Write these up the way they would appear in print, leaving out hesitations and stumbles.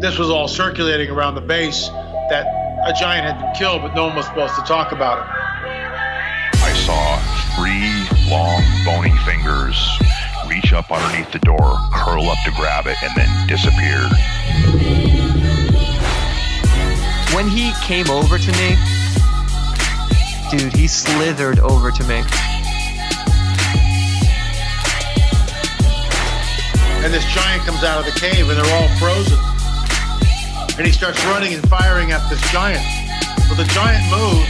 this was all circulating around the base, that a giant had been killed, but no one was supposed to talk about it. I saw 3 long, bony fingers reach up underneath the door, curl up to grab it, and then disappear. When he came over to me, dude, he slithered over to me. And this giant comes out of the cave, and they're all frozen. And he starts running and firing at this giant. Well, the giant moves.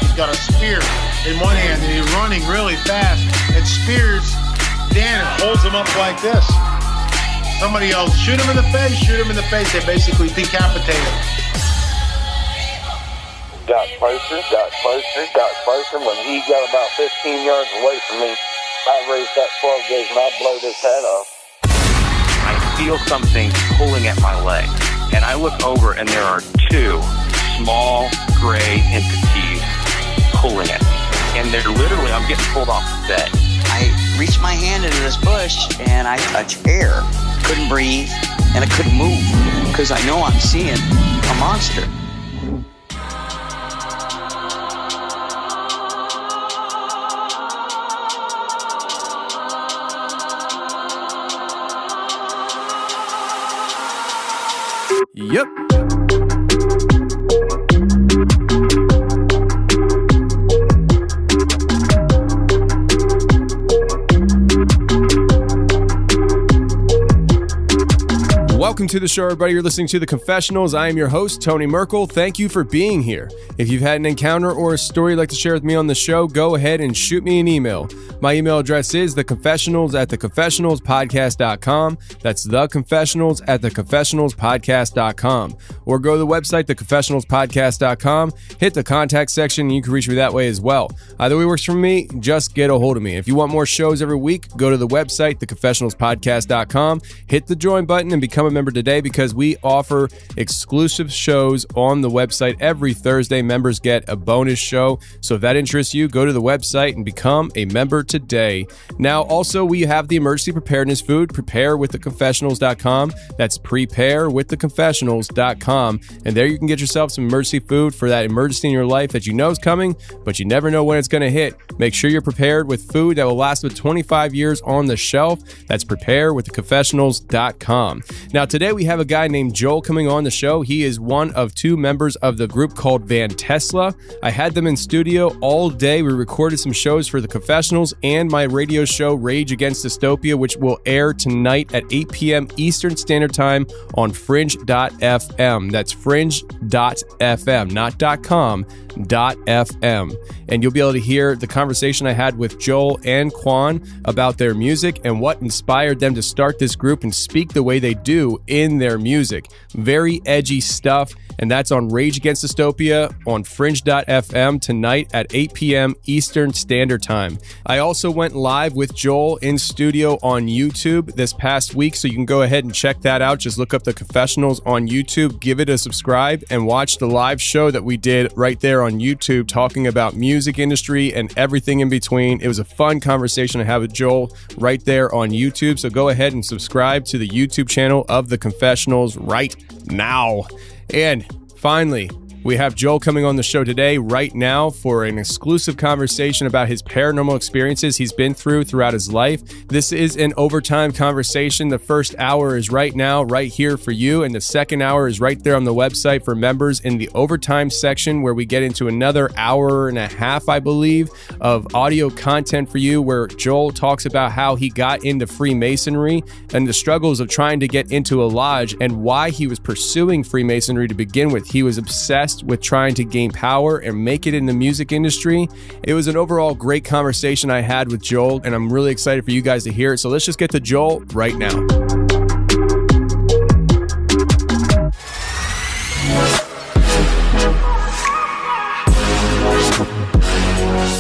He's got a spear in one hand, and he's running really fast and spears Dan and holds him up like this. Somebody yells, shoot him in the face, shoot him in the face. They basically decapitate him. Got closer. When he got about 15 yards away from me, I raised that 12 gauge and I blowed his head off. I feel something pulling at my leg, and I look over and there are 2 small gray entities pulling at me. And they're literally, I'm getting pulled off the bed. I reached my hand into this bush and I touched air. Couldn't breathe and I couldn't move because I know I'm seeing a monster. Yep. Welcome to the show, everybody. You're listening to The Confessionals. I am your host, Tony Merkel. Thank you for being here. If you've had an encounter or a story you'd like to share with me on the show, go ahead and shoot me an email. My email address is theconfessionals@theconfessionalspodcast.com. That's theconfessionals@theconfessionalspodcast.com. Or go to the website, theconfessionalspodcast.com, hit the contact section, and you can reach me that way as well. Either way works for me, just get a hold of me. If you want more shows every week, go to the website, theconfessionalspodcast.com, hit the join button, and become a member today because we offer exclusive shows on the website. Every Thursday, members get a bonus show. So if that interests you, go to the website and become a member today. Now, also, we have the emergency preparedness food, preparewiththeconfessionals.com. That's preparewiththeconfessionals.com. And there you can get yourself some emergency food for that emergency in your life that you know is coming, but you never know when it's going to hit. Make sure you're prepared with food that will last with 25 years on the shelf. That's preparewiththeconfessionals.com. Now, today we have a guy named Joel coming on the show. He is one of 2 members of the group called VanTesla. I had them in studio all day. We recorded some shows for the Confessionals and my radio show, Rage Against Dystopia, which will air tonight at 8 p.m. Eastern Standard Time on fringe.fm. That's fringe.fm, not .com, .fm. And you'll be able to hear the conversation I had with Joel and Quan about their music and what inspired them to start this group and speak the way they do in their music. Very edgy stuff. And that's on Rage Against Dystopia on fringe.fm tonight at 8 p.m. Eastern Standard Time. I also went live with Joel in studio on YouTube this past week, so you can go ahead and check that out. Just look up The Confessionals on YouTube, give it a subscribe, and watch the live show that we did right there on YouTube talking about music industry and everything in between. It was a fun conversation I had with Joel right there on YouTube, so go ahead and subscribe to the YouTube channel of The Confessionals right now. And finally, we have Joel coming on the show today right now for an exclusive conversation about his paranormal experiences he's been throughout his life. This is an overtime conversation. The first hour is right now, right here for you, and the second hour is right there on the website for members in the overtime section where we get into another hour and a half, I believe, of audio content for you where Joel talks about how he got into Freemasonry and the struggles of trying to get into a lodge and why he was pursuing Freemasonry to begin with. He was obsessed with trying to gain power and make it in the music industry. It was an overall great conversation I had with Joel, and I'm really excited for you guys to hear it. So let's just get to Joel right now.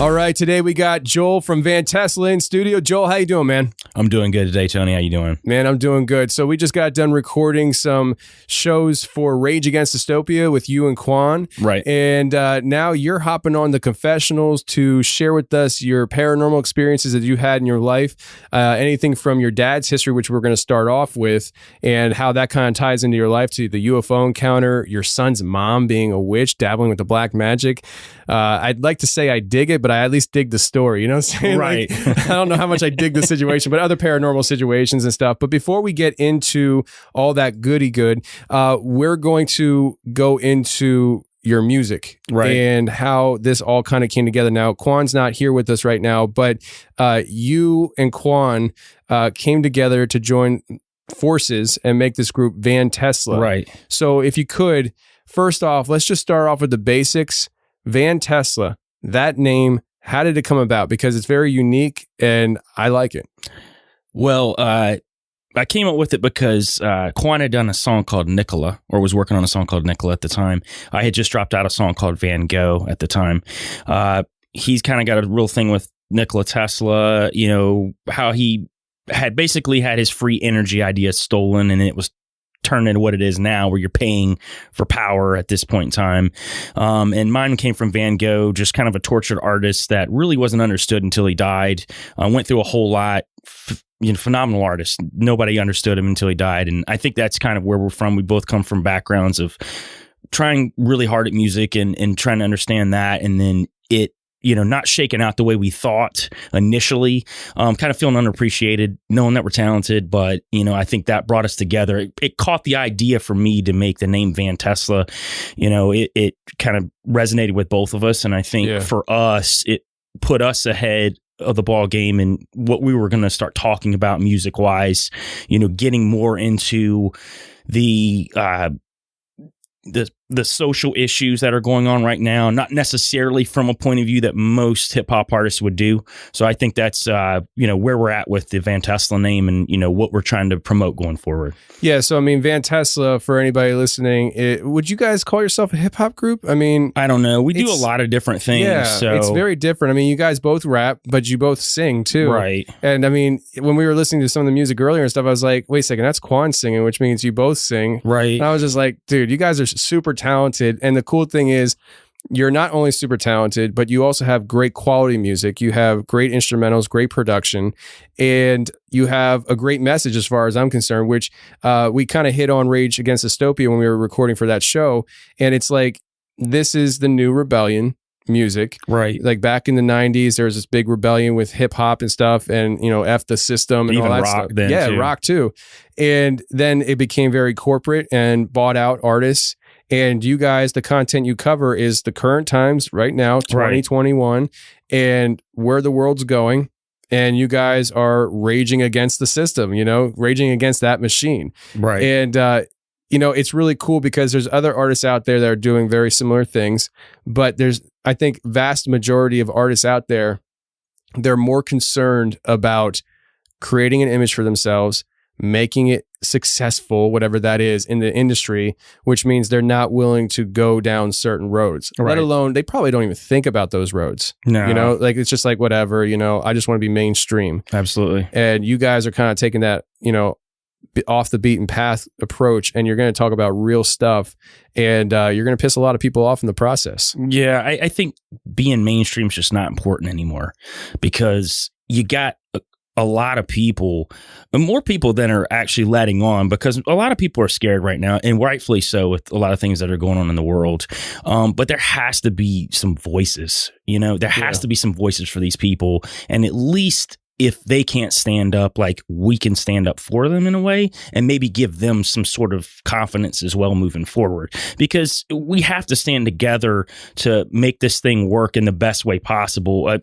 All right, right, today we got Joel from VanTesla in studio. Joel, how you doing, man? I'm doing good today, Tony. How you doing? Man, I'm doing good. So we just got done recording some shows for Rage Against Dystopia with you and Quan. Right. And now you're hopping on the Confessionals to share with us your paranormal experiences that you had in your life. Anything from your dad's history, which we're going to start off with, and how that kind of ties into your life, to the UFO encounter, your son's mom being a witch, dabbling with the black magic. I'd like to say I dig it, but I at least dig the story. You know what I'm saying? Right. Like, I don't know how much I dig the situation, but other paranormal situations and stuff. But before we get into all that goody good, we're going to go into your music, right, and how this all kind of came together. Now, Quan's not here with us right now, but you and Quan came together to join forces and make this group VanTesla. Right. So if you could, first off, let's just start off with the basics. VanTesla, that name, how did it come about? Because it's very unique and I like it. Well, I came up with it because Quan had done a song called Nicola, or was working on a song called Nicola at the time. I had just dropped out a song called Van Gogh at the time. He's kind of got a real thing with Nikola Tesla, you know, how he had basically had his free energy idea stolen, and it was turned into what it is now, where you're paying for power at this point in time. And mine came from Van Gogh, just kind of a tortured artist that really wasn't understood until he died. Went through a whole lot. Phenomenal artist. Nobody understood him until he died. And I think that's kind of where we're from. We both come from backgrounds of trying really hard at music and trying to understand that. And then it, not shaking out the way we thought initially, kind of feeling unappreciated, knowing that we're talented. But, I think that brought us together. It caught the idea for me to make the name VanTesla. It kind of resonated with both of us. And I think for us, it put us ahead of the ball game and what we were going to start talking about music wise, getting more into the social issues that are going on right now, not necessarily from a point of view that most hip hop artists would do. So I think that's, where we're at with the VanTesla name and, what we're trying to promote going forward. Yeah. So, VanTesla, for anybody listening, would you guys call yourself a hip hop group? I don't know. We do a lot of different things. Yeah, so it's very different. You guys both rap, but you both sing too. Right. And when we were listening to some of the music earlier and stuff, I was like, wait a second, that's Quan singing, which means you both sing. Right. And I was just like, dude, you guys are super talented. And the cool thing is, you're not only super talented, but you also have great quality music. You have great instrumentals, great production, and you have a great message as far as I'm concerned, which we kind of hit on Rage Against Dystopia when we were recording for that show. And it's like, this is the new rebellion music. Right. Like back in the 90s, there was this big rebellion with hip hop and stuff, and, F the system and even all that rock stuff. Then yeah, too. Rock too. And then it became very corporate and bought out artists. And you guys, the content you cover is the current times right now, 2021, and where the world's going. And you guys are raging against the system, raging against that machine. Right. And, it's really cool because there's other artists out there that are doing very similar things. But there's, I think, vast majority of artists out there, they're more concerned about creating an image for themselves, making it successful, whatever that is, in the industry, which means they're not willing to go down certain roads, let alone they probably don't even think about those roads. No. It's just like, whatever, I just want to be mainstream. Absolutely. And you guys are kind of taking that, off the beaten path approach, and you're going to talk about real stuff, and you're going to piss a lot of people off in the process. Yeah, I think being mainstream is just not important anymore, because you got a lot of people, and more people than are actually letting on, because a lot of people are scared right now, and rightfully so, with a lot of things that are going on in the world. But there has to be some voices, there has to be some voices for these people. And at least if they can't stand up, like, we can stand up for them in a way, and maybe give them some sort of confidence as well moving forward, because we have to stand together to make this thing work in the best way possible.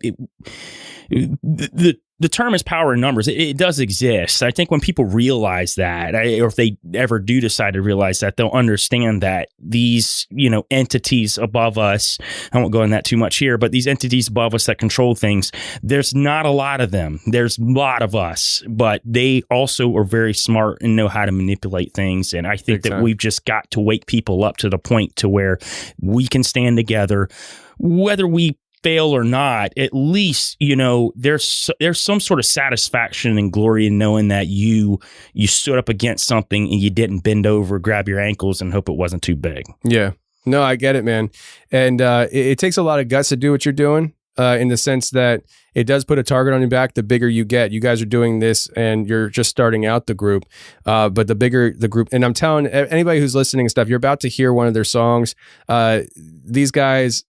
The term is power in numbers. It does exist. I think when people realize that, or if they ever do decide to realize that, they'll understand that these, entities above us, I won't go in that too much here, but these entities above us that control things, there's not a lot of them. There's a lot of us, but they also are very smart and know how to manipulate things. And I think that we've just got to wake people up to the point to where we can stand together, whether we fail or not, at least, you know, there's some sort of satisfaction and glory in knowing that you stood up against something and you didn't bend over, grab your ankles, and hope it wasn't too big. Yeah. No, I get it, man. And it takes a lot of guts to do what you're doing, in the sense that it does put a target on your back the bigger you get. You guys are doing this and you're just starting out the group. But the bigger the group, and I'm telling anybody who's listening and stuff, you're about to hear one of their songs. These guys,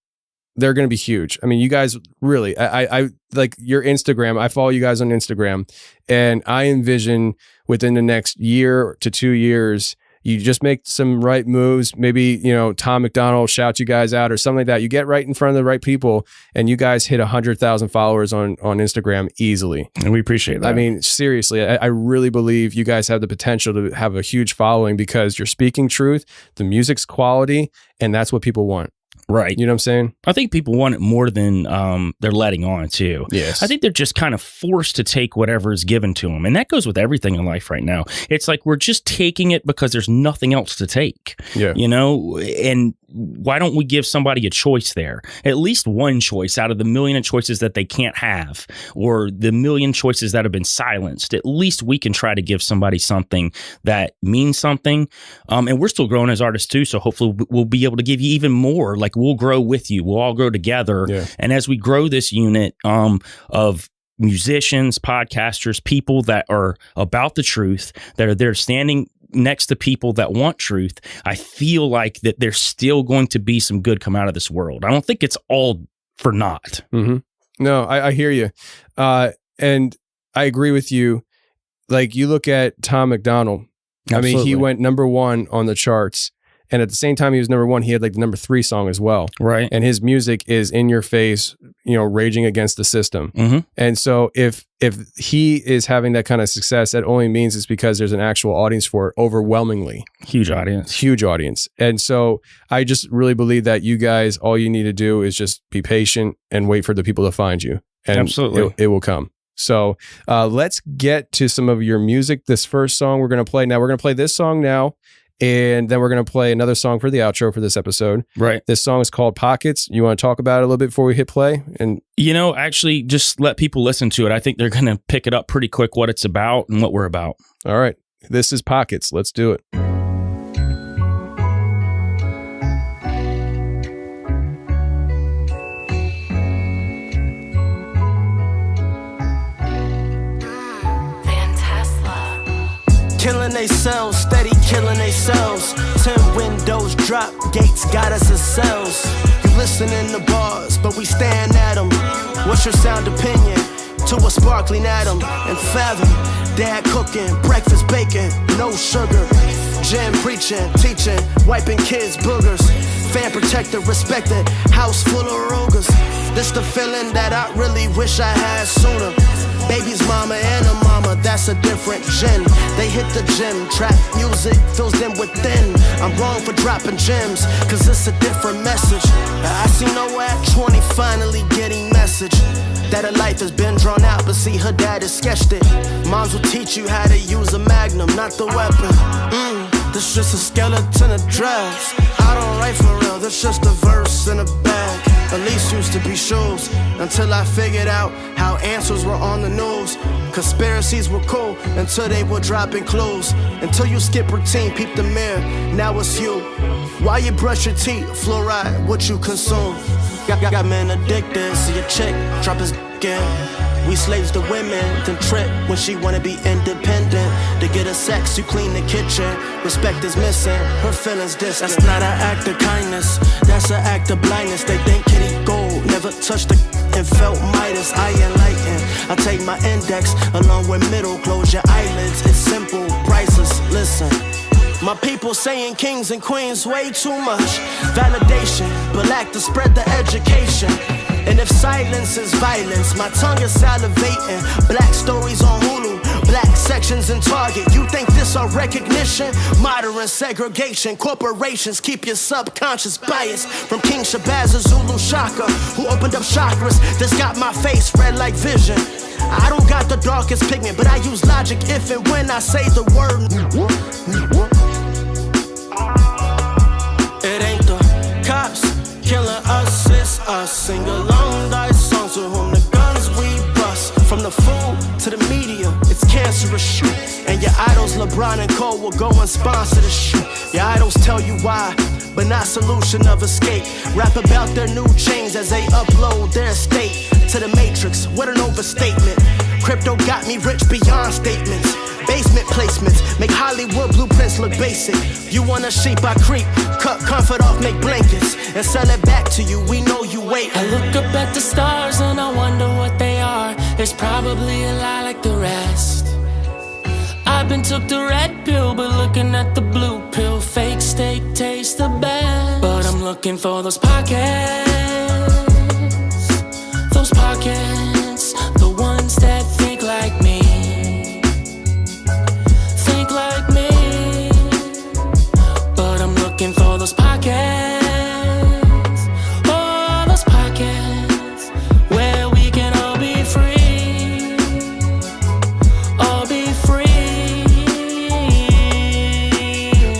they're going to be huge. I mean, you guys really, I like your Instagram. I follow you guys on Instagram, and I envision within the next year to 2 years, you just make some right moves. Maybe, you know, Tom McDonald shout you guys out or something like that. You get right in front of the right people, and you guys hit 100,000 followers on Instagram easily. And we appreciate that. I mean, seriously, I really believe you guys have the potential to have a huge following because you're speaking truth, the music's quality, and that's what people want. Right. You know what I'm saying? I think people want it more than they're letting on, too. Yes. I think they're just kind of forced to take whatever is given to them. And that goes with everything in life right now. It's like we're just taking it because there's nothing else to take. Yeah. You know? And why don't we give somebody a choice there? At least one choice out of the million of choices that they can't have, or the million choices that have been silenced. At least we can try to give somebody something that means something. And we're still growing as artists, too. So hopefully we'll be able to give you even more. Like, we'll grow with you. We'll all grow together. Yeah. And as we grow this unit of musicians, podcasters, people that are about the truth, that are there standing next to people that want truth, I feel like that there's still going to be some good come out of this world. I don't think it's all for naught. Mm-hmm. No, I hear you. And I agree with you. Like, you look at Tom McDonald. Absolutely. I mean, he went #1 on the charts. And at the same time he was #1, he had like the #3 song as well. Right. And his music is in your face, you know, raging against the system. Mm-hmm. And so if he is having that kind of success, that only means it's because there's an actual audience for it, overwhelmingly. Huge audience. Huge audience. And so I just really believe that you guys, all you need to do is just be patient and wait for the people to find you. And absolutely. It will come. So let's get to some of your music. This first song we're going to play now. We're going to play this song now. And then we're going to play another song for the outro for this episode. Right. This song is called Pockets. You want to talk about it a little bit before we hit play? And you know, actually, just let people listen to it. I think they're going to pick it up pretty quick what it's about and what we're about. All right. This is Pockets. Let's do it. Killing they cells, steady killing they cells. 10 windows drop, gates got us as cells. You listening to bars, but we staring at them. What's your sound opinion to a sparkling atom? And fathom, dad cooking, breakfast bacon, no sugar. Gym preaching, teaching, wiping kids' boogers. Fan protector, respected, house full of rogers. This the feeling that I really wish I had sooner. Baby's mama and a mama, that's a different gen. They hit the gym, trap music fills them within. I'm wrong for dropping gems, cause it's a different message. I see Noah at 20 finally getting message that her life has been drawn out, but see her dad has sketched it. Moms will teach you how to use a magnum, not the weapon. This just a skeleton of drafts. I don't write for real, this just a verse in a bag. At least used to be shows, until I figured out how answers were on the news. Conspiracies were cool, until they were dropping clues. Until you skip routine, peep the mirror, now it's you. Why you brush your teeth, fluoride, what you consume. Got men addicted, see a chick, drop his in. We slaves to women, then trip when she wanna be independent. To get her sex, you clean the kitchen. Respect is missing, her feelings distant. That's not an act of kindness, that's an act of blindness. They think Kitty Gold never touched the and felt Midas. I enlighten, I take my index along with middle. Close your eyelids, it's simple, priceless, listen. My people saying kings and queens way too much validation, but lack to spread the education. And if silence is violence, my tongue is salivating. Black stories on Hulu, black sections in Target. You think this are recognition? Modern segregation. Corporations keep your subconscious bias. From King Shabazz to Zulu Shaka, who opened up chakras that's got my face red like vision. I don't got the darkest pigment, but I use logic if and when I say the word. It ain't the cops killing us, it's us. Sing along thy songs to whom the guns we bust. From the fool to the media, it's cancerous shit. And your idols LeBron and Cole will go and sponsor the shit. Your idols tell you why, but not solution of escape. Rap about their new chains as they upload their estate to the matrix. What an overstatement. Crypto got me rich beyond statements. Basement placements make Hollywood blueprints look basic. You want a sheep, I creep, cut comfort off, make blankets, and sell it back to you. We know you wait. I look up at the stars and I wonder what they are. It's probably a lie like the rest. I've been took the red pill, but looking at the blue pill, fake steak tastes the best. But I'm looking for those pockets, the ones that think like me, think like me. But I'm looking for those pockets, oh, those pockets where we can all be free, all be free.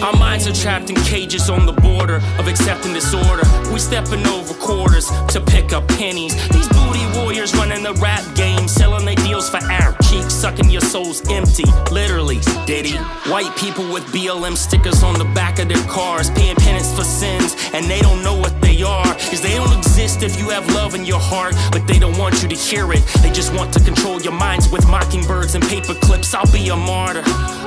Our minds are trapped in cages on the border of accepting disorder. We stepping over quarters to pick up pennies. These booty warriors running the rap game, selling their deals for our cheeks, sucking your souls empty, literally, diddy. White people with BLM stickers on the back of their cars, paying penance for sins, and they don't know what they are. Cause they don't exist if you have love in your heart, but they don't want you to hear it. They just want to control your minds with mockingbirds and paper clips. I'll be a martyr.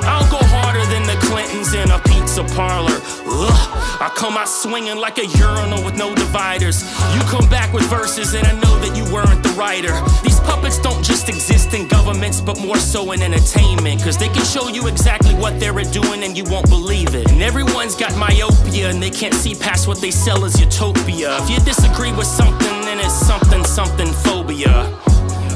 I'll go harder than the Clintons in a pizza parlor. Ugh. I come out swinging like a urinal with no dividers. You come back with verses and I know that you weren't the writer. These puppets don't just exist in governments, but more so in entertainment. Cause they can show you exactly what they're doing and you won't believe it. And everyone's got myopia and they can't see past what they sell as utopia. If you disagree with something, then it's something phobia.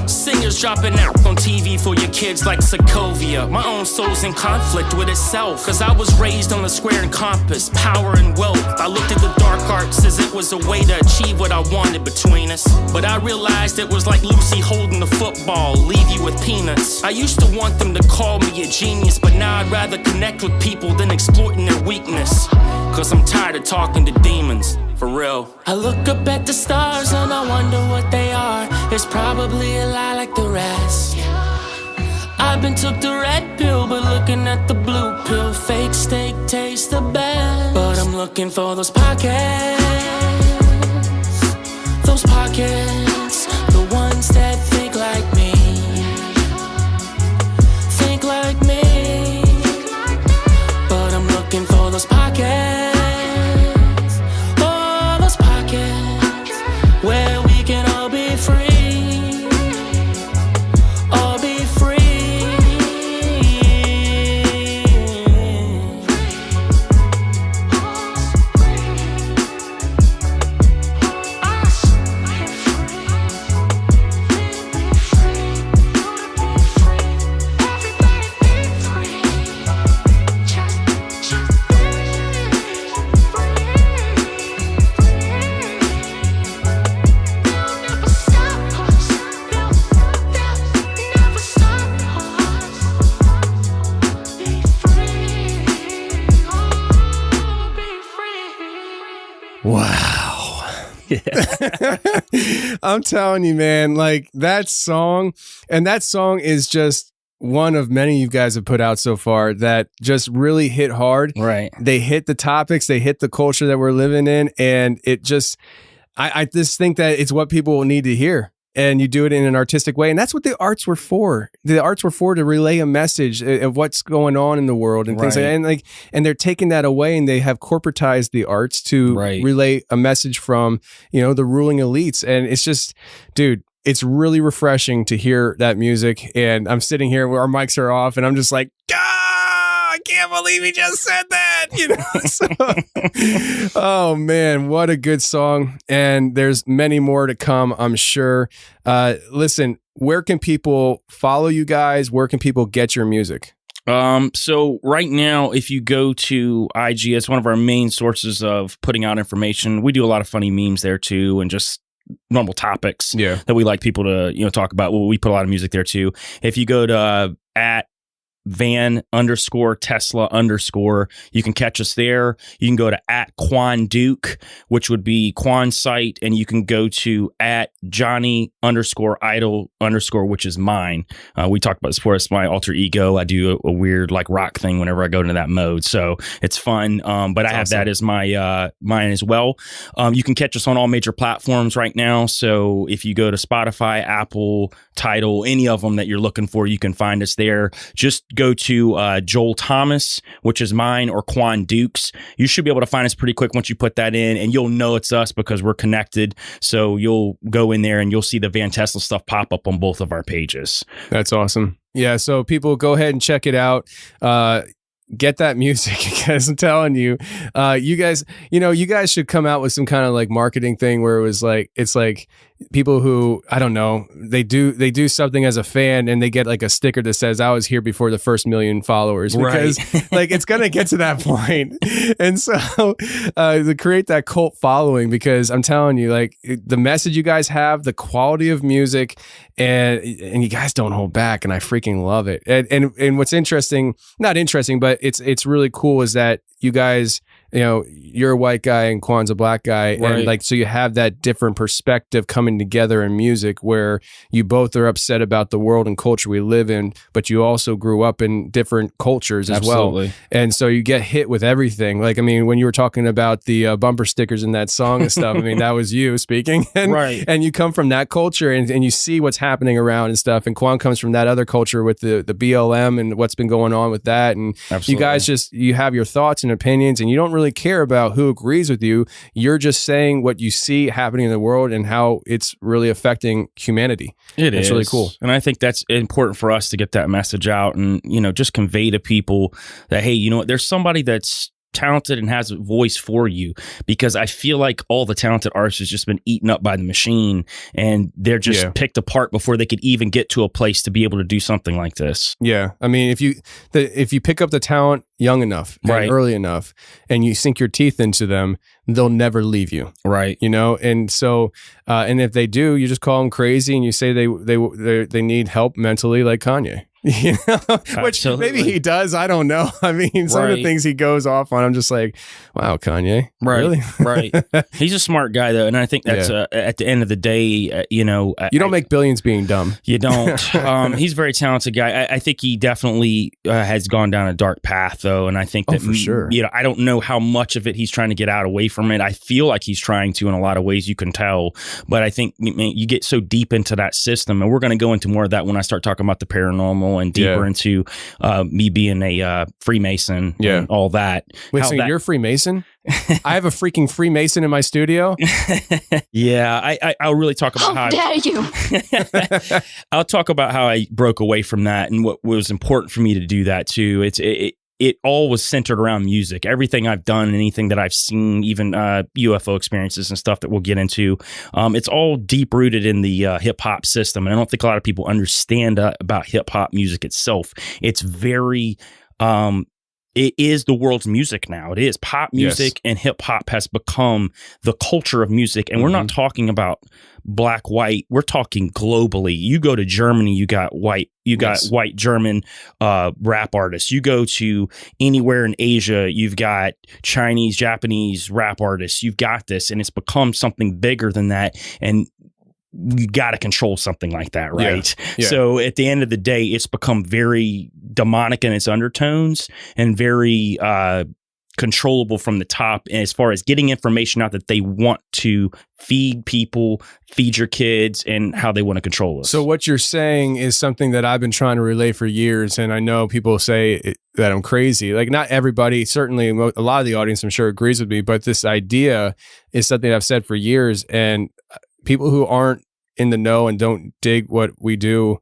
Singers dropping out on TV for your kids like Sokovia. My own soul's in conflict with itself, cause I was raised on the square and compass, power and wealth. I looked at the dark arts as it was a way to achieve what I wanted between us. But I realized it was like Lucy holding the football, leave you with peanuts. I used to want them to call me a genius, but now I'd rather connect with people than exploiting their weakness. Cause I'm tired of talking to demons, for real. I look up at the stars and I wonder what they are. It's probably a lie like the rest. I've been took the red pill, but looking at the blue pill, fake steak tastes the best. But I'm looking for those pockets, the ones that think like me, think like me. But I'm looking for those pockets, oh, those pockets where we can all be free, all be free. Wow. I'm telling you, man, like that song is just one of many you guys have put out so far that just really hit hard. Right. They hit the topics, they hit the culture that we're living in. And it just, I just think that it's what people will need to hear. And you do it in an artistic way. And that's what the arts were for. The arts were for to relay a message of what's going on in the world and things like that. And they're taking that away and they have corporatized the arts to relay a message from, the ruling elites. And it's just, dude, it's really refreshing to hear that music. And I'm sitting here where our mics are off and I'm just like, I can't believe he just said that. Oh man, what a good song. And there's many more to come, I'm sure. Listen, where can people follow you guys? Where can people get your music? So right now, if you go to IG, it's one of our main sources of putting out information. We do a lot of funny memes there too, and just normal topics that we like people to, talk about. Well, we put a lot of music there too. If you go to at Van_Tesla_. You can catch us there. You can go to @QuanDuke, which would be Quan's site, and you can go to @Johnny_Idol_, which is mine. We talked about this before. It's my alter ego. I do a weird like rock thing whenever I go into that mode, so it's fun. But I have that as my mine as well. You can catch us on all major platforms right now. So if you go to Spotify, Apple, Tidal, any of them that you're looking for, you can find us there. Just go to Joel Thomas, which is mine, or Quan Dukes. You should be able to find us pretty quick once you put that in, and you'll know it's us because we're connected. So you'll go in there and you'll see the VanTesla stuff pop up on both of our pages. That's awesome. Yeah, so people go ahead and check it out. Get that music, because I'm telling you, you guys should come out with some kind of like marketing thing where it's like people who, I don't know, they do something as a fan and they get like a sticker that says, I was here before the first 1 million followers, because like it's going to get to that point. And so to create that cult following, because I'm telling you, like the message you guys have, the quality of music, and you guys don't hold back, and I freaking love it. And what's interesting, not interesting, but it's really cool is that you guys, you know, you're a white guy and Quan's a black guy, and like, so you have that different perspective coming together in music, where you both are upset about the world and culture we live in, but you also grew up in different cultures as well. And so you get hit with everything. Like, I mean, when you were talking about the bumper stickers in that song and stuff, I mean, that was you speaking, and you come from that culture, and you see what's happening around and stuff. And Quan comes from that other culture with the BLM and what's been going on with that. And you guys you have your thoughts and opinions, and you don't really care about who agrees with you. You're just saying what you see happening in the world and how it's really affecting humanity. It's really cool. And I think that's important for us to get that message out and, you know, just convey to people that, hey, you know what, there's somebody that's talented and has a voice for you, because I feel like all the talented artists has just been eaten up by the machine, and they're just picked apart before they could even get to a place to be able to do something like this. Yeah. I mean, if you pick up the talent young enough and early enough, and you sink your teeth into them, they'll never leave you. Right. You know? And so, and if they do, you just call them crazy and you say they need help mentally, like Kanye. You know? Which maybe he does. I don't know. I mean, some of the things he goes off on, I'm just like, wow, Kanye. Really? He's a smart guy, though. And I think that's at the end of the day, you know, you don't make billions being dumb. You don't. He's a very talented guy. I think he definitely has gone down a dark path, though. And I think that, for sure. You know, I don't know how much of it he's trying to get out away from it. I feel like he's trying to in a lot of ways, you can tell. But I think you get so deep into that system, and we're going to go into more of that when I start talking about the paranormal and deeper into me being a Freemason and all that. Wait, so you're a Freemason? I have a freaking Freemason in my studio? I'll really talk about how dare you? I'll talk about how I broke away from that and what was important for me to do that too. It all was centered around music. Everything I've done, anything that I've seen, even UFO experiences and stuff that we'll get into, it's all deep rooted in the hip hop system. And I don't think a lot of people understand about hip hop music itself. It's very, it is the world's music now. It is pop music, and hip hop has become the culture of music. And we're not talking about black, white. We're talking globally. You go to Germany, you got white German rap artists. You go to anywhere in Asia, you've got Chinese, Japanese rap artists. You've got this, and it's become something bigger than that. And you got to control something like that, right? So at the end of the day, it's become very demonic in its undertones and very controllable from the top, as far as getting information out that they want to feed people, feed your kids, and how they want to control us. So what you're saying is something that I've been trying to relay for years, and I know people say that I'm crazy. Like, not everybody, certainly a lot of the audience, I'm sure, agrees with me, but this idea is something I've said for years, and people who aren't in the know and don't dig what we do,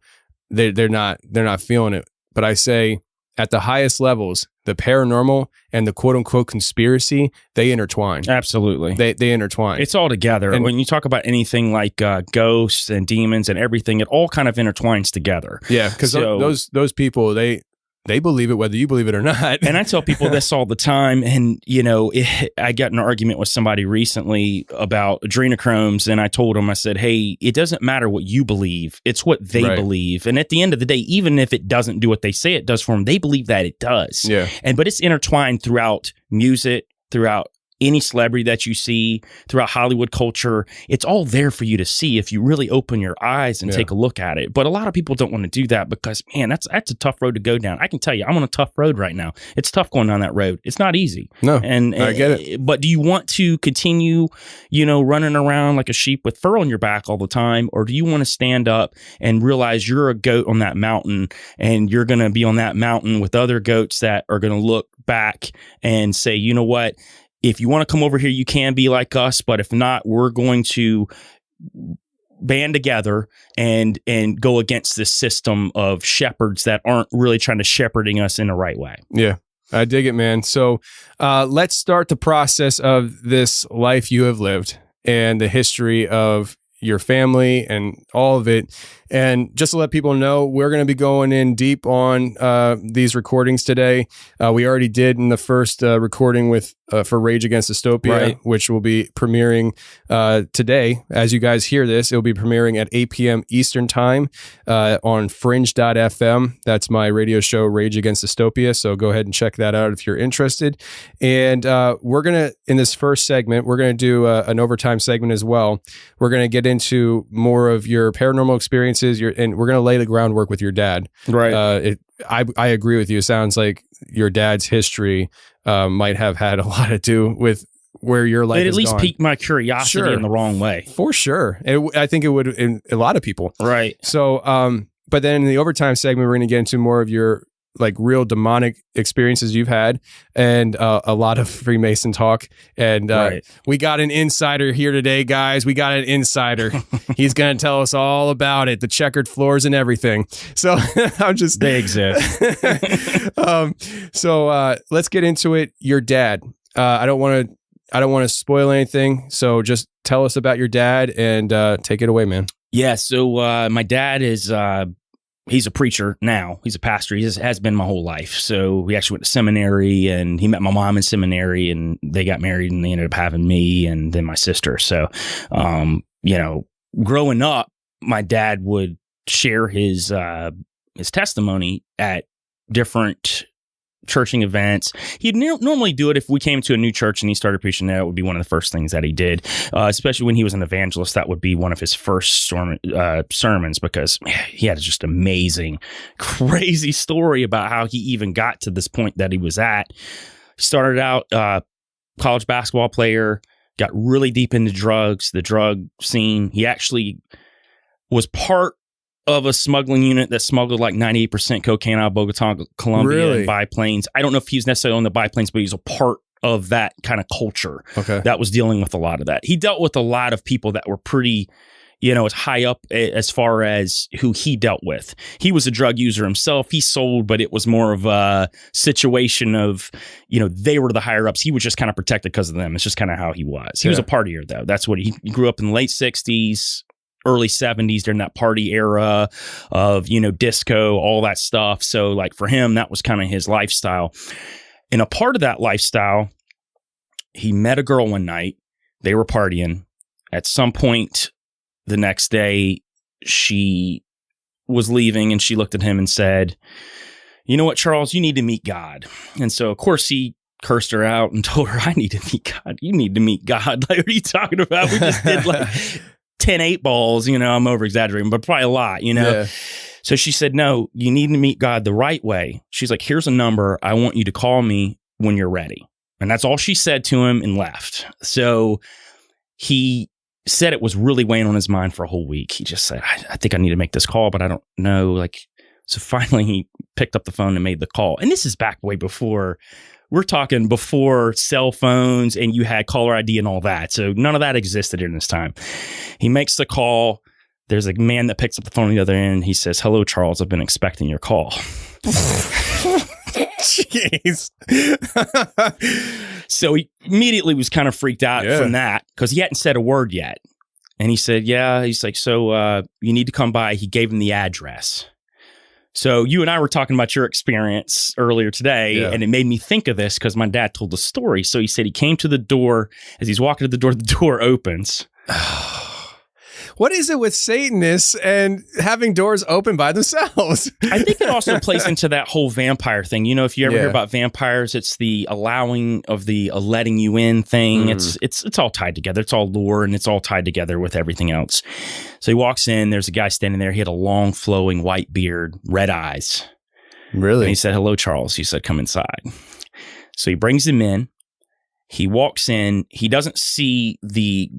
they're not feeling it. But I say, at the highest levels, the paranormal and the quote unquote conspiracy, they intertwine. Absolutely. They intertwine. It's all together. And when you talk about anything like ghosts and demons and everything, it all kind of intertwines together. Yeah, because those people, they they believe it whether you believe it or not. And I tell people this all the time. And, you know, I got in an argument with somebody recently about adrenochromes. And I told them, I said, hey, it doesn't matter what you believe. It's what they believe. And at the end of the day, even if it doesn't do what they say it does for them, they believe that it does. Yeah. But it's intertwined throughout music, throughout any celebrity that you see, throughout Hollywood culture. It's all there for you to see if you really open your eyes and take a look at it. But a lot of people don't want to do that because, man, that's a tough road to go down. I can tell you, I'm on a tough road right now. It's tough going down that road. It's not easy. No, and I get it. But do you want to continue, you know, running around like a sheep with fur on your back all the time? Or do you want to stand up and realize you're a goat on that mountain and you're going to be on that mountain with other goats that are going to look back and say, you know what? If you want to come over here, you can be like us. But if not, we're going to band together and go against this system of shepherds that aren't really trying to shepherding us in the right way. Yeah, I dig it, man. So let's start the process of this life you have lived and the history of your family and all of it. And just to let people know, we're going to be going in deep on these recordings today. We already did in the first recording with for Rage Against Dystopia, which will be premiering today. As you guys hear this, it'll be premiering at 8 p.m. Eastern time on fringe.fm. That's my radio show, Rage Against Dystopia. So go ahead and check that out if you're interested. And we're going to, in this first segment, we're going to do an overtime segment as well. We're going to get into more of your paranormal experiences, and we're going to lay the groundwork with your dad. Right. I agree with you. It sounds like your dad's history might have had a lot to do with where your life It at has least gone. piqued my curiosity in the wrong way. For sure. I think it would in a lot of people. Right. So, but then in the overtime segment, we're going to get into more of your like real demonic experiences you've had and a lot of Freemason talk. And we got an insider here today, guys. We got an insider. He's going to tell us all about it, the checkered floors and everything. So I'm just... They exist. So let's get into it. Your dad. I don't want to spoil anything. So just tell us about your dad and take it away, man. Yeah. So my dad is... he's a preacher now. He's a pastor. He has been my whole life. So we actually went to seminary, and he met my mom in seminary, and they got married, and they ended up having me and then my sister. So, you know, growing up, my dad would share his testimony at different churching events. He'd normally do it if we came to a new church and he started preaching there. It would be one of the first things that he did, especially when he was an evangelist. That would be one of his first sermons, because he had just amazing, crazy story about how he even got to this point that he was at. He started out college basketball player, got really deep into drugs, the drug scene. He actually was part of a smuggling unit that smuggled like 98% cocaine out of Bogota, Colombia, and biplanes. I don't know if he's necessarily on the biplanes, but he's a part of that kind of culture that was dealing with a lot of that. He dealt with a lot of people that were pretty, you know, as high up as far as who he dealt with. He was a drug user himself. He sold, but it was more of a situation of, you know, they were the higher ups. He was just kind of protected because of them. It's just kind of how he was. He was a partier, though. That's what he grew up in the late 60s. Early 70s during that party era of, you know, disco, all that stuff. So like for him, that was kind of his lifestyle. And a part of that lifestyle, he met a girl one night. They were partying. At some point the next day, she was leaving and she looked at him and said, you know what, Charles, you need to meet God. And so, of course, he cursed her out and told her, I need to meet God. You need to meet God. Like, what are you talking about? We just did like 10 8 balls, you know, I'm over exaggerating, but probably a lot, you know? Yeah. So she said, no, you need to meet God the right way. She's like, here's a number. I want you to call me when you're ready. And that's all she said to him and left. So he said it was really weighing on his mind for a whole week. He just said, I think I need to make this call, but I don't know. Like, so finally he picked up the phone and made the call. And this is back way before, we're talking before cell phones and you had caller ID and all that. So none of that existed in this time. He makes the call. There's a man that picks up the phone on the other end. He says, hello, Charles. I've been expecting your call. Jeez. So he immediately was kind of freaked out from that because he hadn't said a word yet. And he said, yeah. He's like, so you need to come by. He gave him the address. So you and I were talking about your experience earlier today, and it made me think of this because my dad told the story. So he said he came to the door. As he's walking to the door opens. What is it with Satanists and having doors open by themselves? I think it also plays into that whole vampire thing. You know, if you ever hear about vampires, it's the allowing of the letting you in thing. It's all tied together. It's all lore, and it's all tied together with everything else. So he walks in. There's a guy standing there. He had a long, flowing white beard, red eyes. Really? And he said, "Hello, Charles." He said, "Come inside." So he brings him in. He walks in. He doesn't see the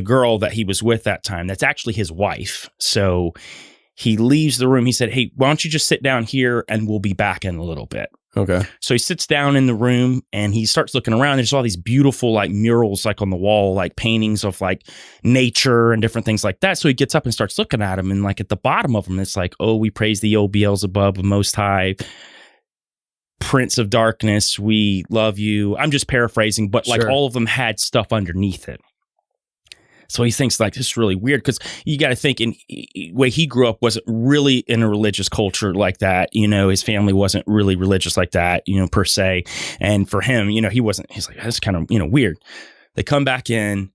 girl that he was with that time. That's actually his wife. So he leaves the room. He said, "Hey, why don't you just sit down here and we'll be back in a little bit." Okay. So he sits down in the room and he starts looking around. There's all these beautiful like murals like on the wall, like paintings of like nature and different things like that. So he gets up and starts looking at them. And like at the bottom of them, it's like, "Oh, we praise the old Beelzebub, the Most High, Prince of Darkness. We love you." I'm just paraphrasing, but like all of them had stuff underneath it. So he thinks like this is really weird because you got to think in way he grew up wasn't really in a religious culture like that. You know, his family wasn't really religious like that, you know, per se. And for him, you know, he's like, that's kind of, you know, weird. They come back in.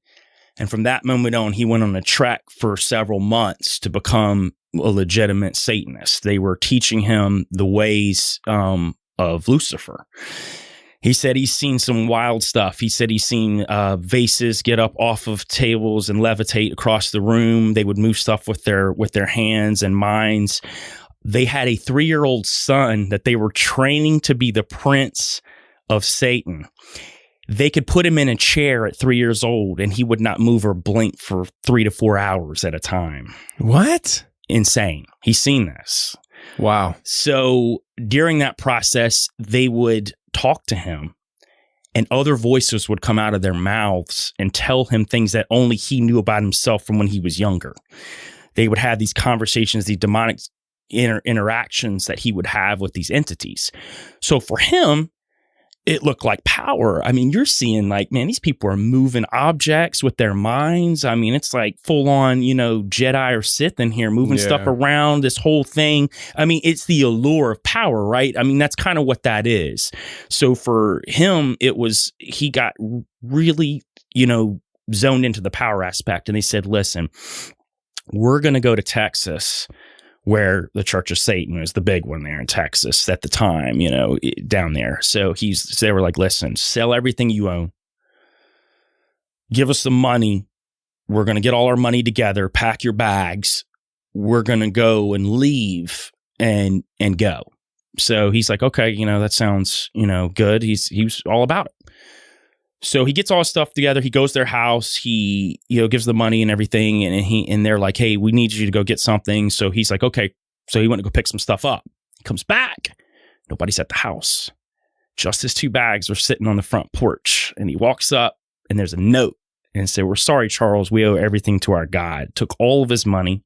And from that moment on, he went on a trek for several months to become a legitimate Satanist. They were teaching him the ways of Lucifer. He said he's seen some wild stuff. He said he's seen vases get up off of tables and levitate across the room. They would move stuff with their hands and minds. They had a 3-year-old son that they were training to be the prince of Satan. They could put him in a chair at 3 years old and he would not move or blink for 3 to 4 hours at a time. What? Insane. He's seen this. Wow. So during that process, they would talk to him and other voices would come out of their mouths and tell him things that only he knew about himself from when he was younger. They would have these conversations, these demonic interactions that he would have with these entities. So for him, it looked like power. I mean, you're seeing like, man, these people are moving objects with their minds. I mean, it's like full on, you know, Jedi or Sith in here, moving stuff around, this whole thing. I mean, it's the allure of power, right? I mean, that's kind of what that is. So for him, he got really, you know, zoned into the power aspect. And they said, "Listen, we're going to go to Texas," where the Church of Satan was the big one there in Texas at the time, you know, down there. So they were like, "Listen, sell everything you own. Give us some money. We're going to get all our money together, pack your bags. We're going to go and leave and go." So he's like, "Okay, you know, that sounds, you know, good." He was all about it. So he gets all his stuff together. He goes to their house. He, you know, gives the money and everything. And they're like, "Hey, we need you to go get something." So he's like, "Okay." So he went to go pick some stuff up. He comes back. Nobody's at the house. Just his 2 bags are sitting on the front porch. And he walks up and there's a note and said, "We're sorry, Charles. We owe everything to our God." Took all of his money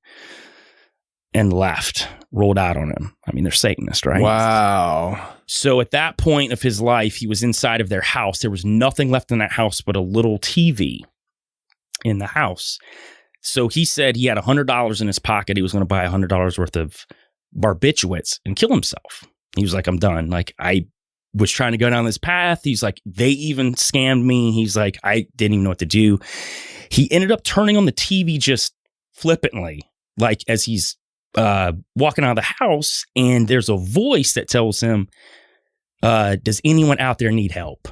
and left, rolled out on him. I mean, they're Satanists, right? Wow. So at that point of his life, he was inside of their house. There was nothing left in that house but a little TV in the house. So he said he had $100 in his pocket. He was going to buy $100 worth of barbiturates and kill himself. He was like, "I'm done. Like, I was trying to go down this path." He's like, "They even scammed me." He's like, "I didn't even know what to do." He ended up turning on the TV just flippantly, like as he's walking out of the house, and there's a voice that tells him, "Does anyone out there need help?"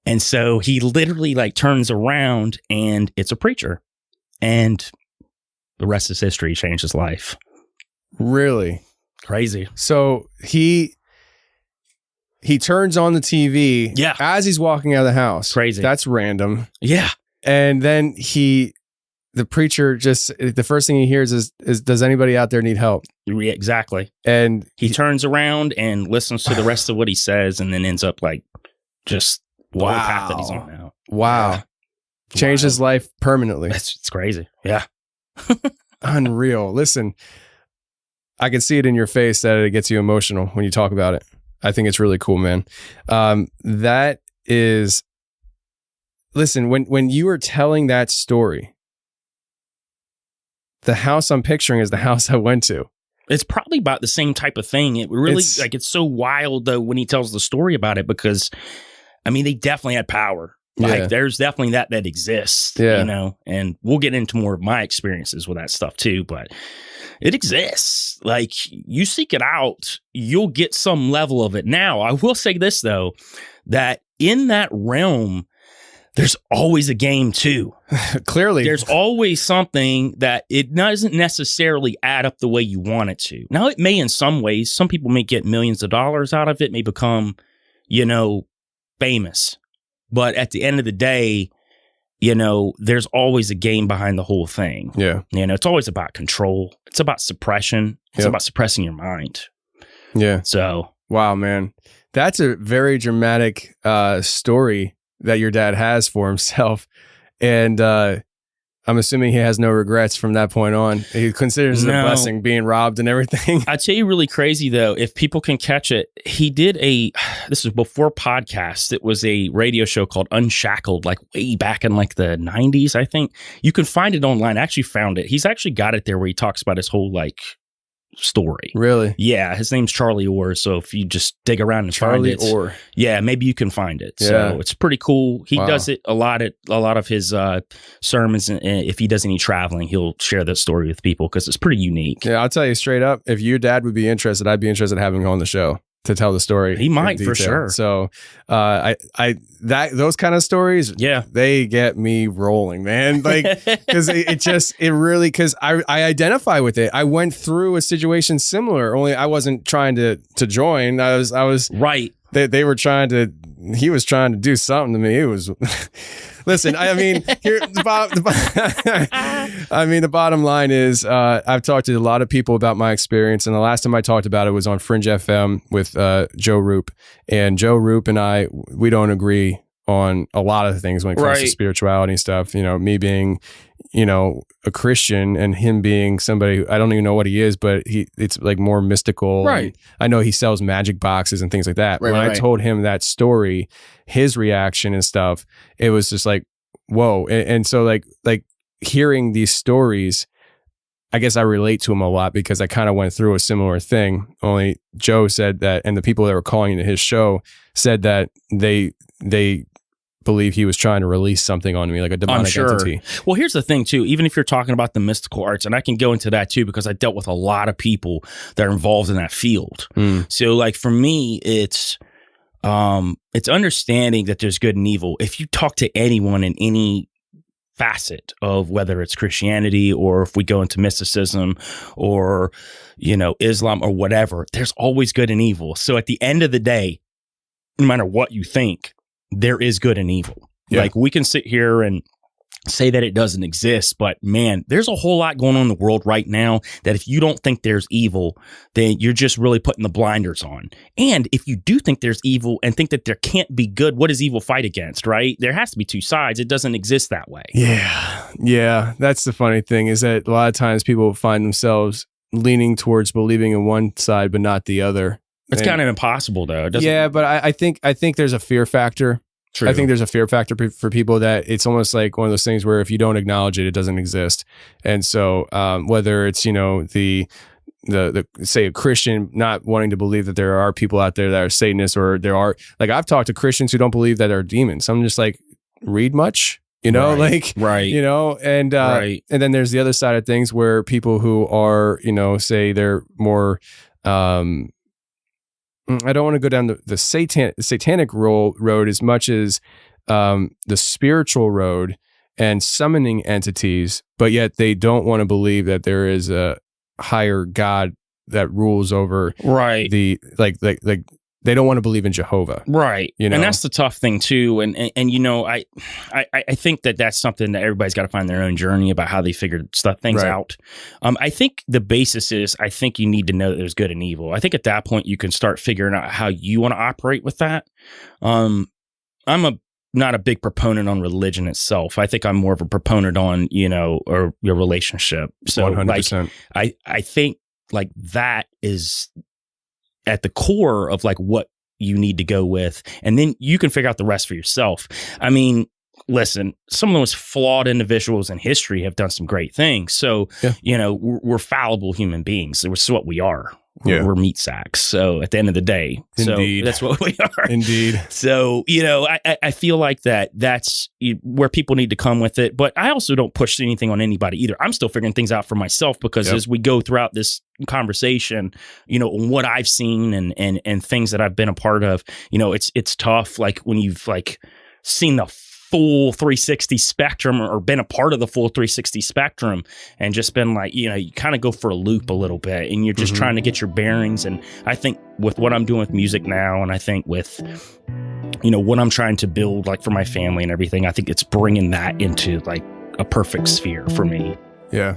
And so he literally like turns around and it's a preacher, and the rest is history. He changed his life. Really? Crazy. So he turns on the TV as he's walking out of the house. Crazy. That's random. Yeah. And then the preacher the first thing he hears is "Does anybody out there need help?" Yeah, exactly. And he turns around and listens to the rest of what he says and then ends up like just the whole path that he's on now. Wow. Yeah. Changed his life permanently. It's crazy. Yeah. Unreal. Listen, I can see it in your face that it gets you emotional when you talk about it. I think it's really cool, man. That is, listen, when you were telling that story, the house I'm picturing is the house I went to. It's probably about the same type of thing. It really it's so wild though when he tells the story about it, because I mean they definitely had power. Like there's definitely that exists, you know, and we'll get into more of my experiences with that stuff too, but it exists. Like you seek it out, you'll get some level of it. Now, I will say this though, that in that realm, there's always a game too. Clearly. There's always something that it doesn't necessarily add up the way you want it to. Now, it may in some ways, some people may get millions of dollars out of it, may become, you know, famous. But at the end of the day, you know, there's always a game behind the whole thing. Yeah. You know, it's always about control. It's about suppression. It's about suppressing your mind. Yeah. So. Wow, man. That's a very dramatic story that your dad has for himself. And I'm assuming he has no regrets from that point on. He considers it a blessing being robbed and everything. I'd tell you really crazy though, if people can catch it, he did this was before podcasts. It was a radio show called Unshackled, like way back in like the 90s, I think. You can find it online. I actually found it. He's actually got it there where he talks about his whole like story. Really? Yeah, his name's Charlie Orr. So if you just dig around and find it, Orr. Yeah, maybe you can find it. Yeah. So it's pretty cool. He does it a lot of his sermons, and if he does any traveling, he'll share that story with people because it's pretty unique. Yeah, I'll tell you straight up, if your dad would be interested, I'd be interested in having him on the show to tell the story. He might for sure. So those kind of stories, they get me rolling, man. Like, because because I identify with it. I went through a situation similar, only I wasn't trying to join. I was right. They were trying to. He was trying to do something to me. It was. Listen, I mean, the bottom line is, I've talked to a lot of people about my experience, and the last time I talked about it was on Fringe FM with Joe Roop, and Joe Roop and we don't agree on a lot of things when it comes to spirituality and stuff. You know, me being, you know, a Christian and him being somebody, I don't even know what he is, but it's like more mystical. Right. I know he sells magic boxes and things like that. When I told him that story, his reaction and stuff, it was just like, whoa. And so like hearing these stories, I guess I relate to him a lot because I kind of went through a similar thing. Only Joe said that, and the people that were calling into his show said that they believe he was trying to release something on me, like a demonic entity. Well, here's the thing too, even if you're talking about the mystical arts, and I can go into that too, because I dealt with a lot of people that are involved in that field. So like for me, it's understanding that there's good and evil. If you talk to anyone in any facet of whether it's Christianity or if we go into mysticism or, you know, Islam or whatever, there's always good and evil. So at the end of the day, no matter what you think, there is good and evil. Yeah. Like we can sit here and say that it doesn't exist, but man, there's a whole lot going on in the world right now that if you don't think there's evil, then you're just really putting the blinders on. And if you do think there's evil and think that there can't be good, what does evil fight against, right? There has to be two sides. It doesn't exist that way. Yeah. That's the funny thing is that a lot of times people find themselves leaning towards believing in one side, but not the other. It's kind of impossible though. Yeah, but I think there's a fear factor. True. I think there's a fear factor for people that it's almost like one of those things where if you don't acknowledge it, it doesn't exist. And so whether it's, you know, the say a Christian not wanting to believe that there are people out there that are Satanists, or there are, like I've talked to Christians who don't believe that there are demons. I'm just like, read much? You know, you know, and then there's the other side of things where people who are, you know, say they're more, I don't want to go down the satanic road as much as the spiritual road and summoning entities, but yet they don't want to believe that there is a higher God that rules over the like they don't want to believe in Jehovah. Right. You know? And that's the tough thing too. And you know, I think that's something that everybody's got to find their own journey about how they figure things out. I think the basis is, I think you need to know that there's good and evil. I think at that point you can start figuring out how you want to operate with that. I'm not a big proponent on religion itself. I think I'm more of a proponent on, you know, or your relationship. So 100%. Like, I think like that is at the core of like what you need to go with, and then you can figure out the rest for yourself. I mean, listen, some of the most flawed individuals in history have done some great things. So, we're fallible human beings. It's what we are. We're meat sacks. So at the end of the day, Indeed. So that's what we are. Indeed. So, I feel like that's where people need to come with it. But I also don't push anything on anybody either. I'm still figuring things out for myself because as we go throughout this conversation, what I've seen and things that I've been a part of, it's tough. Like when you've seen the full 360 spectrum or been a part of the full 360 spectrum and just been you kind of go for a loop a little bit and you're just trying to get your bearings. And I think with what I'm doing with music now, and I think with, what I'm trying to build for my family and everything, I think it's bringing that into a perfect sphere for me. Yeah.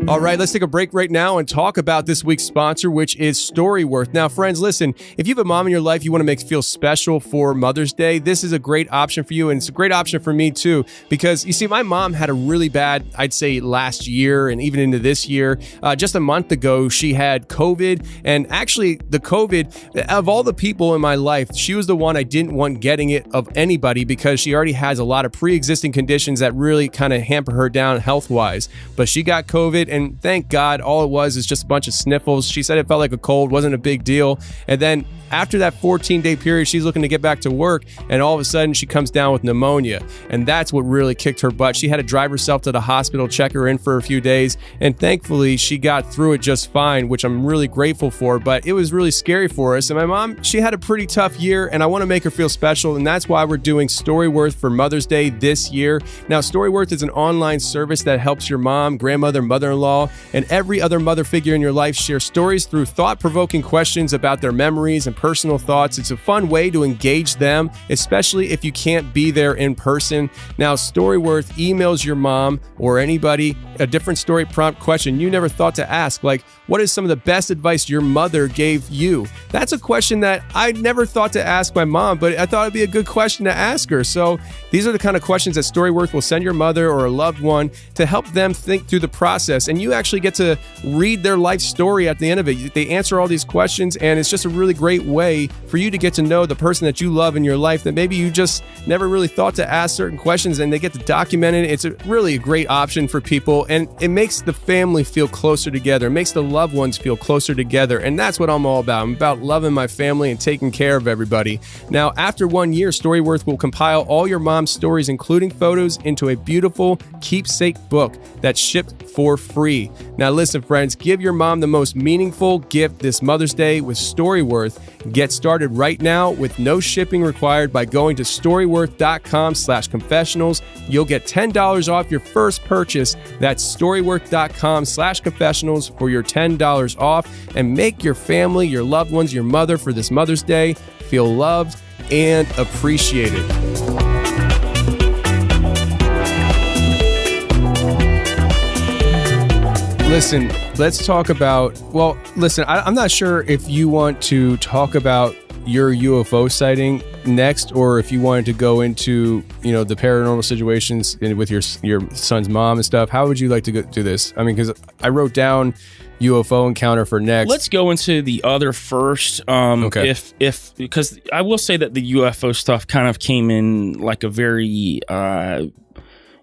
All right, let's take a break right now and talk about this week's sponsor, which is Storyworth. Now, friends, listen, if you have a mom in your life you want to make feel special for Mother's Day, this is a great option for you, and it's a great option for me too, because you see, my mom had a really bad, I'd say last year and even into this year. Just a month ago, she had COVID, and actually the COVID, of all the people in my life, she was the one I didn't want getting it of anybody because she already has a lot of pre-existing conditions that really kind of hamper her down health-wise. But she got COVID, and thank God, all it was is just a bunch of sniffles. She said it felt like a cold, wasn't a big deal. And then after that 14-day period, she's looking to get back to work, and all of a sudden she comes down with pneumonia. And that's what really kicked her butt. She had to drive herself to the hospital, check her in for a few days, and thankfully she got through it just fine, which I'm really grateful for. But it was really scary for us. And my mom, she had a pretty tough year, and I want to make her feel special, and that's why we're doing Storyworth for Mother's Day this year. Now, Storyworth is an online service that helps your mom, grandmother, mother-in-law, and every other mother figure in your life share stories through thought-provoking questions about their memories and personal thoughts. It's a fun way to engage them, especially if you can't be there in person. Now, Storyworth emails your mom or anybody a different story prompt question you never thought to ask, like, what is some of the best advice your mother gave you? That's a question that I never thought to ask my mom, but I thought it'd be a good question to ask her. So these are the kind of questions that Storyworth will send your mother or a loved one to help them think through the process. And you actually get to read their life story at the end of it. They answer all these questions, and it's just a really great way for you to get to know the person that you love in your life that maybe you just never really thought to ask certain questions, and they get to document it. It's really a great option for people, and it makes the family feel closer together. It makes the loved ones feel closer together, and that's what I'm all about. I'm about loving my family and taking care of everybody. Now, after 1 year, Storyworth will compile all your mom's stories, including photos, into a beautiful keepsake book that's shipped for free. Now, listen, friends, give your mom the most meaningful gift this Mother's Day with Storyworth. Get started right now with no shipping required by going to storyworth.com/confessionals. You'll get $10 off your first purchase. That's storyworth.com/confessionals for your $10 off, and make your family, your loved ones, your mother for this Mother's Day feel loved and appreciated. Listen, let's talk about, well, listen, I'm not sure if you want to talk about your UFO sighting next, or if you wanted to go into, the paranormal situations with your son's mom and stuff. How would you like to do this? I mean, because I wrote down UFO encounter for next. Let's go into the other first. Okay. If because I will say that the UFO stuff kind of came in like a very